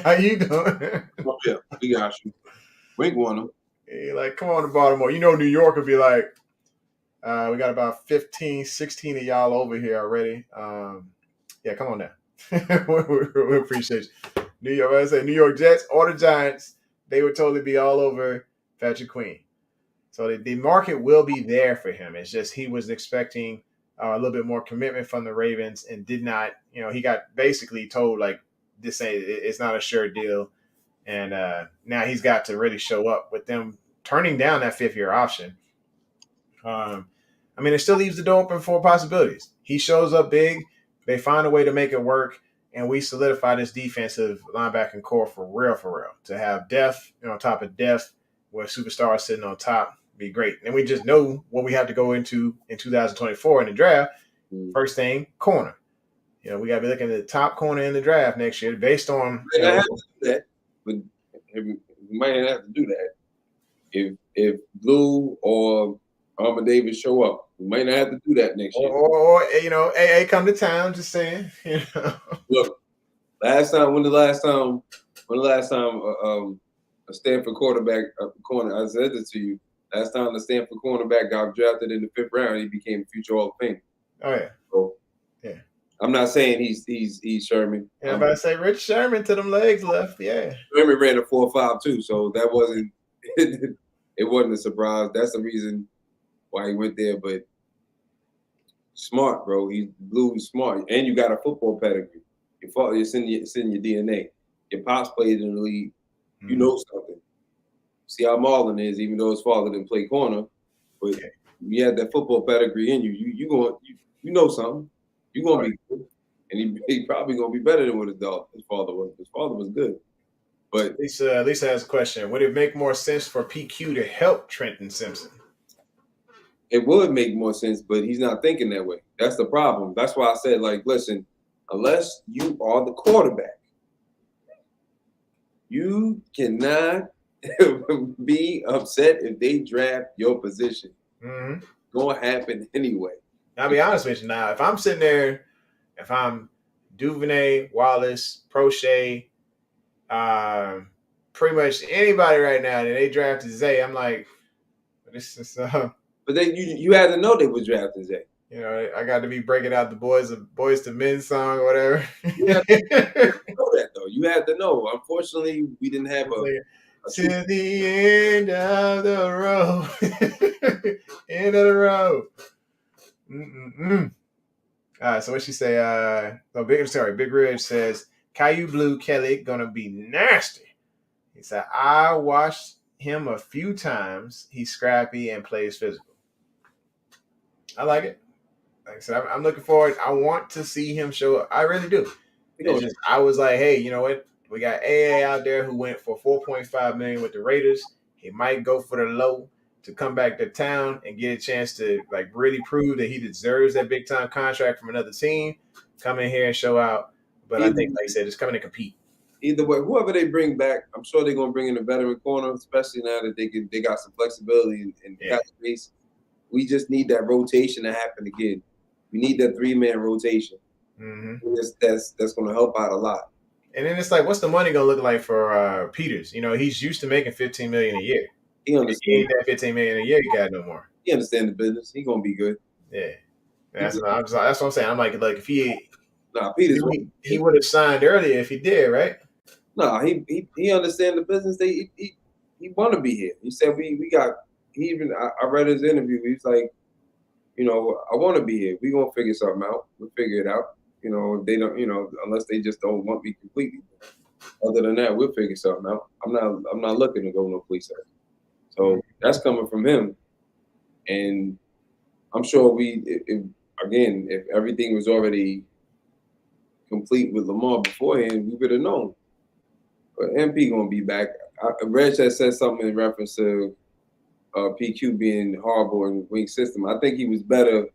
How you doing?" Oh, yeah, we got you. Wink won him. He like, come on to Baltimore. New York would be like, we got about 15, 16 of y'all over here already. Yeah, come on now. we appreciate you. New York, I say New York Jets or the Giants, they would totally be all over Patrick Queen. So the market will be there for him. It's just he was expecting a little bit more commitment from the Ravens and did not. He got basically told like this ain't. It's not a sure deal, and now he's got to really show up with them turning down that 5th-year option. It still leaves the door open for possibilities. He shows up big. They find a way to make it work. And we solidify this defensive linebacking core for real. To have depth, on top of depth, where superstars sitting on top, be great. And we just know what we have to go into in 2024 in the draft. First thing, corner. We got to be looking at the top corner in the draft next year based on. We might have to do that, but we might have to do that if Blue or Armour Davis show up. We might not have to do that next year. Or AA come to town. Just saying. Look, when the last time a Stanford quarterback corner, I said it to you. Last time the Stanford cornerback got drafted in the 5th round, he became a future Hall of Fame. Oh yeah. So, yeah. I'm not saying he's Sherman. Yeah, but I say Rich Sherman to them legs left. Yeah. Sherman ran a 4.5 too, so that wasn't it wasn't a surprise. That's the reason why he went there, but smart, bro. Blue is smart, and you got a football pedigree. It's in your DNA. Your pops played in the league. You know something. See how Marlon is, even though his father didn't play corner, but you had that football pedigree in you. You know something. You're gonna be good, and he probably gonna be better than what his father was. His father was good. But Lisa has a question. Would it make more sense for PQ to help Trenton Simpson? It would make more sense, but he's not thinking that way. That's the problem. That's why I said, like, listen, unless you are the quarterback. You cannot be upset if they draft your position. Mm-hmm. Gonna happen anyway. I'll be honest with you now. If I'm sitting there, if I'm Duvernay, Wallace, Prochet, pretty much anybody right now that they drafted Zay, I'm like, this is But then you had to know they were drafting Zay. you know, I got to be breaking out the boys to men song or whatever. You had to know that though. You had to know. Unfortunately, we didn't have a to the end of the road. End of the road. Mm-mm-mm. All right, so what she say? Big Ridge says Caillou Blue Kelly gonna be nasty. He said, I watched him a few times. He's scrappy and plays physical. I like it. Like I said, I'm looking forward. I want to see him show up. I really do. I was like, hey, you know what? We got AA out there who went for $4.5 million with the Raiders. He might go for the low to come back to town and get a chance to like really prove that he deserves that big time contract from another team. Come in here and show out. But I think, like I said, just coming to compete. Either way, whoever they bring back, I'm sure they're gonna bring in a veteran corner, especially now that they got some flexibility in cap space. We just need that rotation to happen again. We need that 3-man rotation. Mm-hmm. That's going to help out a lot. And then it's like, what's the money going to look like for Peters? You know, he's used to making $15 million a year. He understands that $15 million a year. He got no more. He understands the business. He's going to be good. Yeah, that's what I'm saying. I'm like if Peters, he would have signed earlier if he did, right? No, he understands the business. He want to be here. He said we got. I read his interview. He's like, you know, I want to be here. We're going to figure something out. We'll figure it out. You know, they don't, you know, unless they just don't want me completely. Other than that, we'll figure something out. I'm not looking to go no place else. So that's coming from him. And I'm sure if everything was already complete with Lamar beforehand, we would have known. But MP going to be back. Reg has said something in reference to PQ being horrible in wing system. I think he was better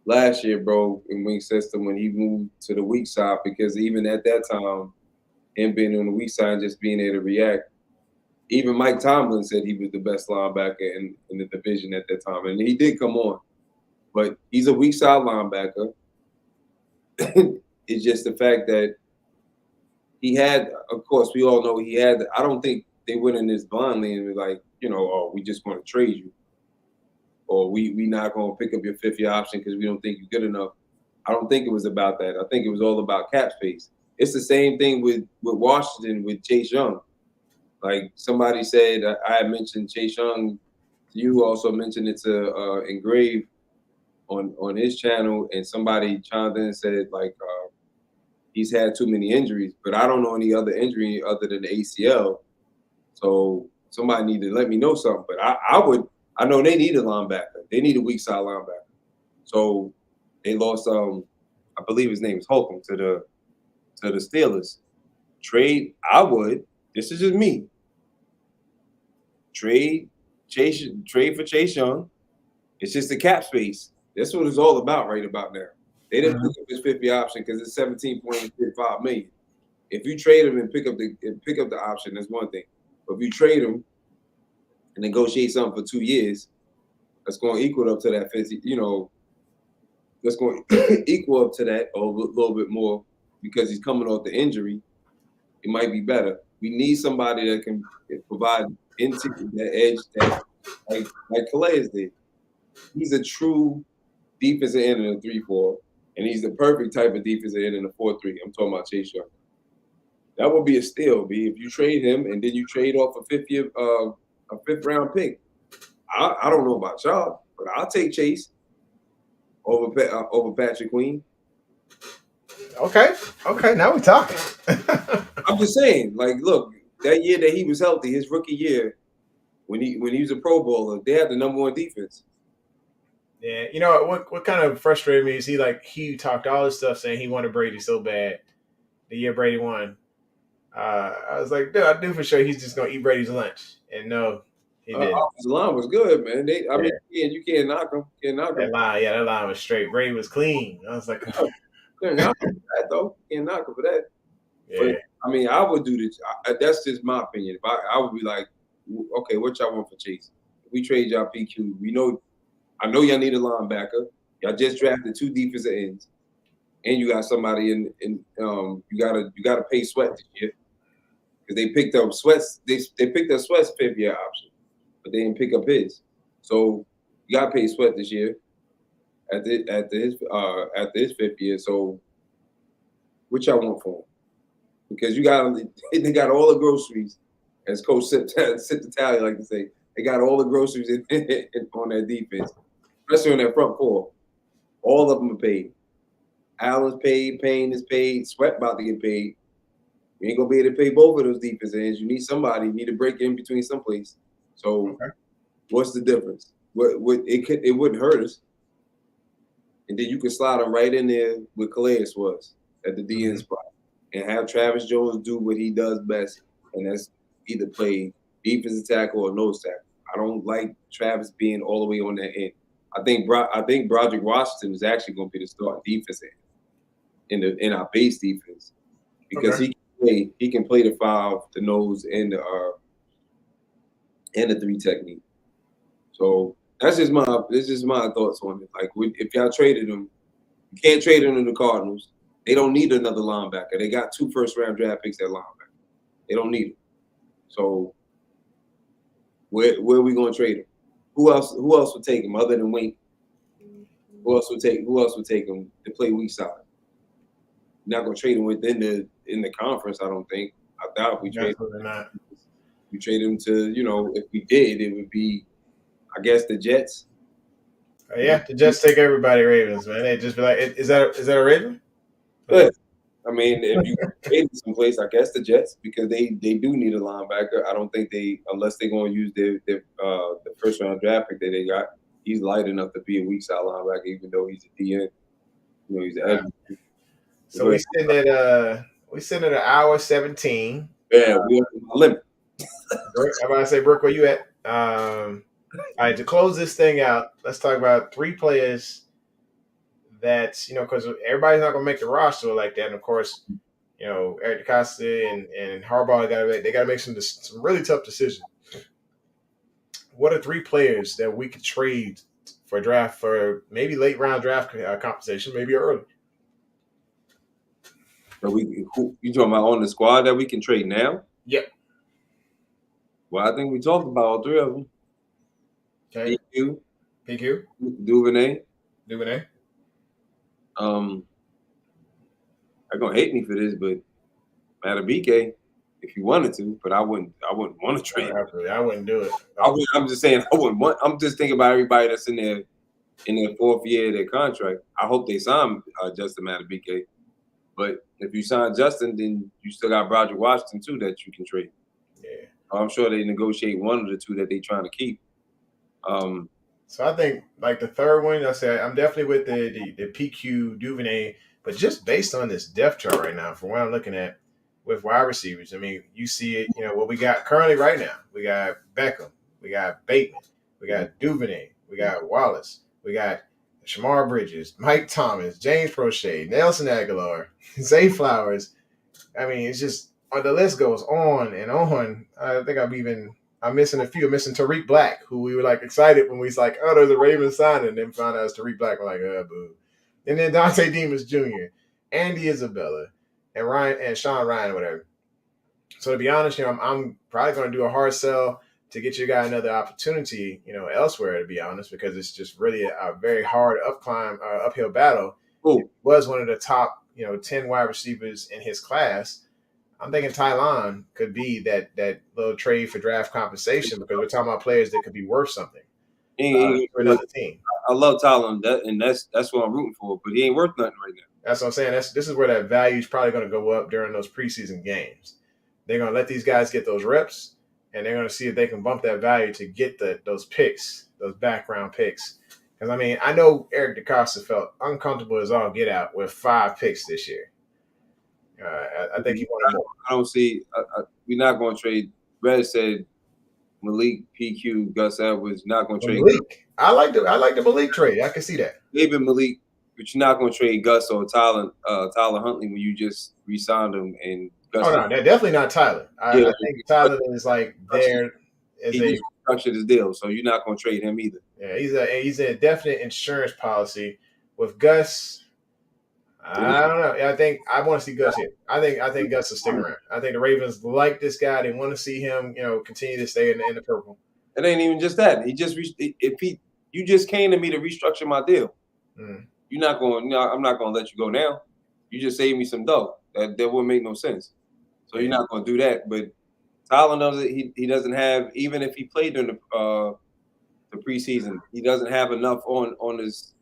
last year, bro, in wing system when he moved to the weak side, because even at that time, him being on the weak side and just being able to react, even Mike Tomlin said he was the best linebacker in the division at that time. And he did come on. But he's a weak side linebacker. It's just the fact that he had, of course, we all know he had, I don't think they went in this blindly and be like, you know, oh, we just want to trade you. Or we not going to pick up your 5th-year option because we don't think you're good enough. I don't think it was about that. I think it was all about cap space. It's the same thing with Washington with Chase Young. Like somebody said, I had mentioned Chase Young. You also mentioned it to Engrave on his channel, and somebody chimed in and said like he's had too many injuries, but I don't know any other injury other than the ACL. So somebody need to let me know something. But I know they need a linebacker. They need a weak side linebacker. So they lost I believe his name is Holcomb to the Steelers. Trade, I would. This is just me. Trade for Chase Young. It's just the cap space. That's what it's all about right about now. They didn't pick up his 5th-year option because it's $17.5 million. If you trade him and pick up the option, that's one thing. But if you trade him and negotiate something for 2 years, that's going to equal up to that 50. You know, that's going to equal up to that or a little bit more because he's coming off the injury. It might be better. We need somebody that can provide into that edge that like Calais did. He's a true defensive end in a 3-4, and he's the perfect type of defensive end in a 4-3. I'm talking about Chase Young. That would be a steal, B. If you trade him and then you trade off a 5th-round pick. I don't know about y'all, but I'll take Chase over Patrick Queen. Okay, now we're talking. I'm just saying, like, look, that year that he was healthy, his rookie year, when he was a Pro Bowler, they had the #1 defense. Yeah, you know what kind of frustrated me is he talked all this stuff saying he wanted Brady so bad the year Brady won. I was like, dude, I knew for sure he's just gonna eat Brady's lunch, and no, he didn't. His line was good, man. I mean, you can't knock him. That line was straight. Brady was clean. I was like, Can't knock him for that though. Can't knock him for that. Yeah. But I mean, I would do this. That's just my opinion. If I would be like, okay, what y'all want for Chase? If we trade y'all PQ, I know y'all need a linebacker. Y'all just drafted 2 defensive ends, and you got somebody you gotta pay Sweat this year because they picked up Sweat's they picked up Sweat's 5th-year option, but they didn't pick up his. So you gotta pay Sweat this year at his 5th year. So what y'all want for him? Because they got all the groceries, as Coach Sip the Tally like to say. They got all the groceries on that defense, especially on that front four. All of them are paid. Allen's paid, Payne is paid, Sweat about to get paid. You ain't gonna be able to pay both of those defense ends. You need somebody. You need to break in between someplace. So, What's the difference? It wouldn't hurt us. And then you could slide them right in there where Calais was at the DN spot, and have Travis Jones do what he does best, and that's either play defensive tackle or nose tackle. I don't like Travis being all the way on that end. I think Broderick Washington is actually going to be the starting defense end in our base defense because he can play the 5, the nose, and the 3 technique. So that's just my thoughts on it. Like if y'all traded him, you can't trade him to the Cardinals. They don't need another linebacker. They got 2 first-round draft picks at linebacker. They don't need it. So where are we going to trade him? Who else would take him other than Wink? Who else would take him to play weak side? You're not going to trade him in the conference, I don't think. I doubt if we trade him. We trade him to, if we did, it would be, I guess, the Jets. Yeah, the Jets take everybody Ravens, man. They just be like, is that a Raven? Good. I mean, if you trade someplace, I guess the Jets, because they do need a linebacker. I don't think unless they're going to use the first round draft pick that they got. He's light enough to be a weak side linebacker, even though he's a DN. He's an edge. So we sitting at an hour 17. Yeah, we're at the limit. I'm about to say, Brooke, where you at? All right, to close this thing out, let's talk about 3 players that, because everybody's not going to make the roster like that. And, of course, Eric DeCosta and Harbaugh, they got to make some really tough decisions. What are 3 players that we could trade for maybe late round draft compensation, maybe early? So you talking about on the squad that we can trade now? Yep. Well, I think we talked about all 3 of them. Okay. PQ. Duvernay. They're gonna hate me for this, but Matabike, if you wanted to, but I wouldn't want to trade. I wouldn't do it. I'm just saying I wouldn't want. I'm just thinking about everybody that's in their 4th year of their contract. I hope they sign Justin Matabike, but if you sign Justin, then you still got Broderick Washington too that you can trade. Yeah, I'm sure they negotiate one of the 2 that they're trying to keep. So I think like the third one, I say I'm definitely with the PQ Duvernay, but just based on this depth chart right now, from what I'm looking at with wide receivers, I mean, you see it, what we got currently right now. We got Beckham, we got Bateman, we got Duvernay, we got Wallace, we got Shamar Bridges, Mike Thomas, James Prochet, Nelson Aguilar, Zay Flowers. I mean, it's just the list goes on and on. I think I'm missing a few. I'm missing Tariq Black, who we were like excited when we was like, oh, there's a Ravens signing, and then found out it's Tariq Black. We're like, oh, boo. And then Dante Demas Jr., Andy Isabella, and Sean Ryan, whatever. So to be honest, I'm probably going to do a hard sell to get you guys another opportunity, elsewhere. To be honest, because it's just really a very hard uphill battle. Ooh. He was one of the top, 10 wide receivers in his class. I'm thinking Tylon could be that little trade for draft compensation because we're talking about players that could be worth something for another team. I love Tylon, and that's what I'm rooting for, but he ain't worth nothing right now. That's what I'm saying. This is where that value is probably going to go up during those preseason games. They're going to let these guys get those reps, and they're going to see if they can bump that value to get those picks, those background picks. Because, I mean, I know Eric DeCosta felt uncomfortable as all get out with 5 picks this year. I think he wanted more. I don't see. We're not going to trade. Red said Malik, PQ, Gus Edwards not going to trade. Malik, I like the Malik trade. I can see that. Maybe Malik but you're not going to trade Gus or Tyler Huntley when you just re-signed him and Gus. Oh no, they're definitely not Tyler. I think Tyler is like there as he restructured his deal, so you're not going to trade him either. Yeah, he's a definite insurance policy with Gus. I don't know. I think I want to see Gus here. I think Gus will stick around. I think the Ravens like this guy. They want to see him, continue to stay in the purple. It ain't even just that. You just came to me to restructure my deal. You're not going. I'm not going to let you go now. You just saved me some dough. That wouldn't make no sense. So you're not going to do that. But Tyler doesn't. He doesn't have, even if he played during the preseason, he doesn't have enough on his.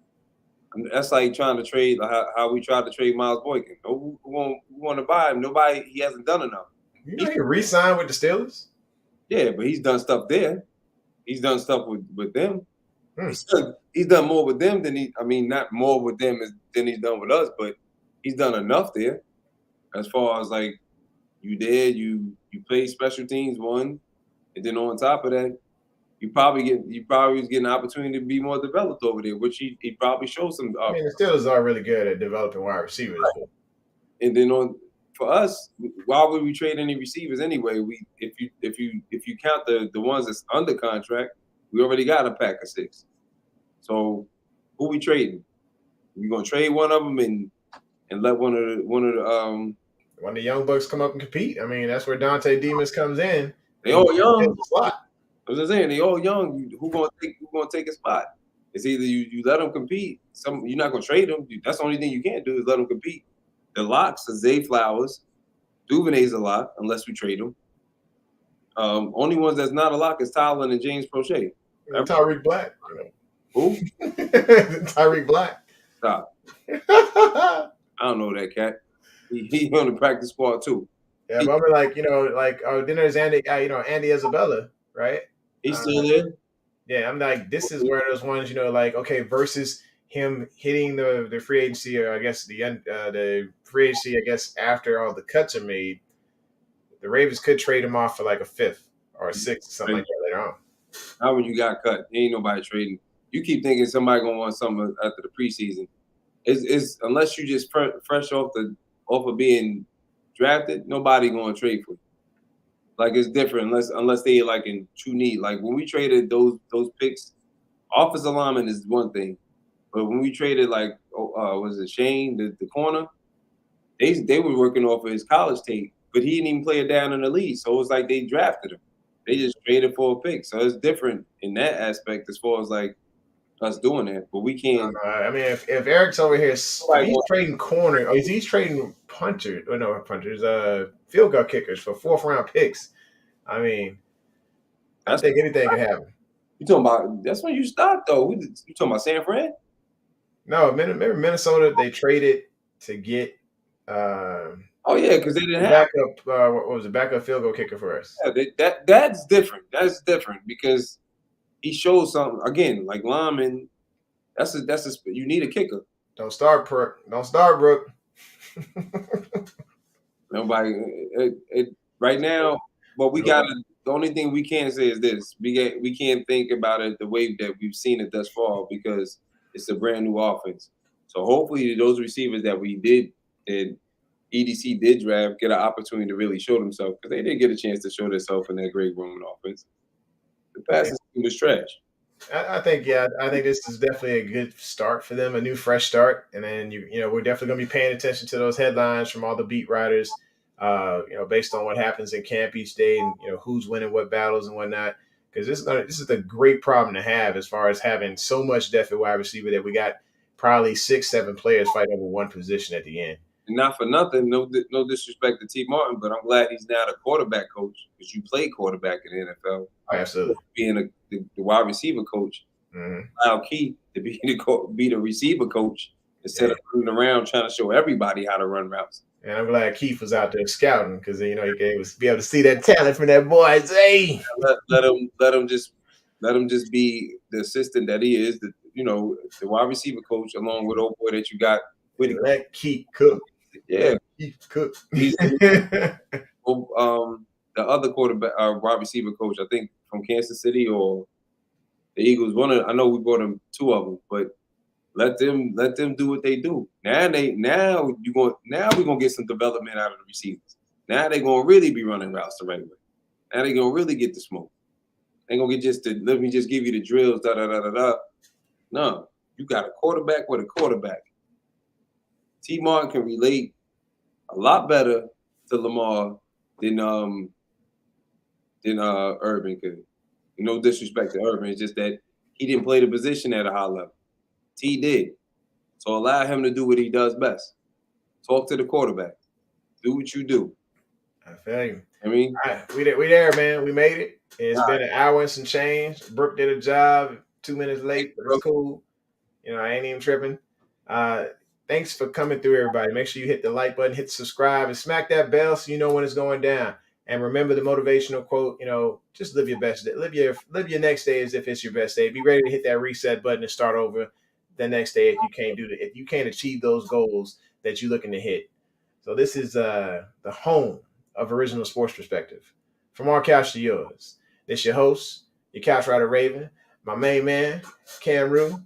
That's like trying to trade how we tried to trade Miles Boykin. Who want to buy him? Nobody. He hasn't done enough. He re-signed with the Steelers. Yeah, but he's done stuff there. He's done stuff with them. He's done more with them than not more with them than he's done with us, but he's done enough there. As far as like you played special teams, won, and then on top of that, you probably was getting an opportunity to be more developed over there, which he probably showed some. The Steelers are really good at developing wide receivers. Right. And then for us, why would we trade any receivers anyway? If you count the ones that's under contract, we already got a pack of 6. So who we trading? We're gonna trade one of them and let one of the young bucks come up and compete. That's where Dante Demas comes in. They all young. I was saying they all young. Who gonna take a spot? It's either you let them compete. You're not gonna trade them. That's the only thing you can't do is let them compete. The locks are Zay Flowers, Duvernay's a lock unless we trade them. Only ones that's not a lock is Tyler and James Prochet. Tyreek Black. Who? Tyreek Black. Stop. I don't know that cat. He on the practice squad too. Yeah, but then there's Andy Isabella, right? He's still there. Yeah, I'm like, this is where those ones, versus him hitting the free agency, or I guess the free agency, I guess after all the cuts are made, the Ravens could trade him off for like a 5th or a 6th, something like that later on. Not when you got cut. Ain't nobody trading. You keep thinking somebody gonna want something after the preseason. It's unless you just fresh off of being drafted, nobody gonna trade for you. Like it's different unless they like in true need. Like when we traded those picks, offensive lineman is one thing, but when we traded was it Shane the corner? They were working off of his college tape, but he didn't even play it down in the league. So it was like they drafted him. They just traded for a pick. So it's different in that aspect as far as like us doing that. But we can't. If Eric's over here, he's trading corner, or he's trading punters, field goal kickers for 4th round picks. I think anything can happen. You talking about? That's when you stopped though. You talking about San Fran? No, remember Minnesota? They traded to get. Oh yeah, because they didn't have backup. What was it? Backup field goal kicker for us. Yeah, that's different. That's different because he shows something again. Like lineman, you need a kicker. Don't start, Brooke. Nobody. Right now, but we got to. The only thing we can say is this: we can't think about it the way that we've seen it thus far because it's a brand new offense. So hopefully, those receivers that we did and EDC did draft get an opportunity to really show themselves because they did get a chance to show themselves in that great Roman offense. The passing scheme was trash. I think this is definitely a good start for them, a new fresh start, and then we're definitely going to be paying attention to those headlines from all the beat writers, based on what happens in camp each day and who's winning what battles and whatnot. Because this is a great problem to have as far as having so much depth at wide receiver that we got probably 6-7 players fighting over one position at the end. And not for nothing, no disrespect to T. Martin, but I'm glad he's now the quarterback coach because you play quarterback in the NFL. Oh, absolutely. Being the wide receiver coach, allow Keith to be the receiver coach instead of running around trying to show everybody how to run routes. And I'm glad Keith was out there scouting because he be able to see that talent from that boy. Hey, let him just be the assistant that he is. The wide receiver coach along with old boy that you got. Let Keith cook. Yeah, Keith cook. The other quarterback, wide receiver coach, I think from Kansas City or the Eagles. I know we brought him 2 of them, but Let them do what they do. Now we're gonna get some development out of the receivers. Now they're gonna really be running routes the right way. Now they're gonna really get the smoke. They ain't gonna get just to let me just give you the drills, da da da da da. No, you got a quarterback with a quarterback. T. Martin can relate a lot better to Lamar than Urban could. No disrespect to Urban, it's just that he didn't play the position at a high level. T did. So allow him to do what he does best. Talk to the quarterback. Do what you do. I feel you. I mean, all right, we there, man. We made it. It's been an hour and some change. Brooke did a job. 2 minutes late, but it's cool. You know, I ain't even tripping. Thanks for coming through, everybody. Make sure you hit the like button, hit subscribe, and smack that bell so you know when it's going down. And remember the motivational quote, you know, just live your best day. Live your next day as if it's your best day. Be ready to hit that reset button and start over the next day if you can't achieve those goals that you're looking to hit. So this is the home of Original Sports Perspective. From our couch to yours. This your host, your couch rider Raven, my main man, Kam Ru,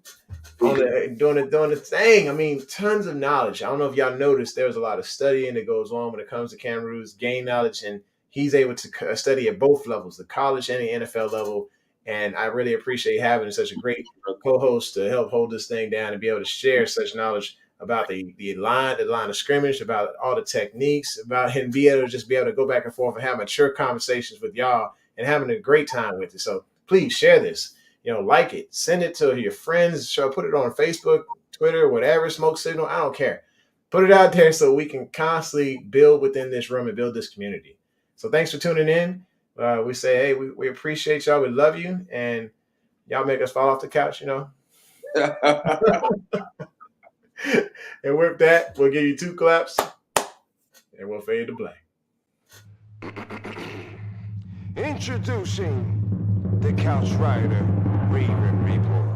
doing the thing. I mean, tons of knowledge. I don't know if y'all noticed there's a lot of studying that goes on when it comes to Kam Ru's gain knowledge, and he's able to study at both levels, the college and the NFL level. And I really appreciate having such a great co-host to help hold this thing down and be able to share such knowledge about the line of scrimmage, about all the techniques, about him be able to go back and forth and have mature conversations with y'all and having a great time with it. So please share this, like it, send it to your friends, put it on Facebook, Twitter, whatever, smoke signal. I don't care. Put it out there so we can constantly build within this room and build this community. So thanks for tuning in. We say, hey, we appreciate y'all. We love you. And y'all make us fall off the couch, And with that, we'll give you 2 claps and we'll fade to black. Introducing the Couch Rider Raven Report.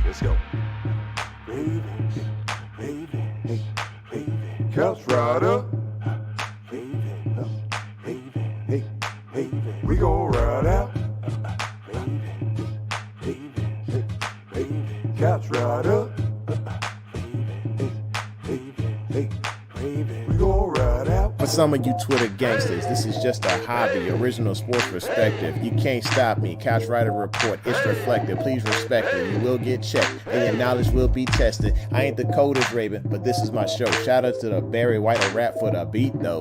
Let's go. Ravens, Couch Rider. We gon' ride out. Couch Rider. We gon' ride out. For some of you Twitter gangsters, this is just a hobby, original sports perspective. You can't stop me. Couch Rider Report, it's reflective. Please respect it. You will get checked, and your knowledge will be tested. I ain't the coldest Raven, but this is my show. Shout out to the Barry White rap for the beat, though.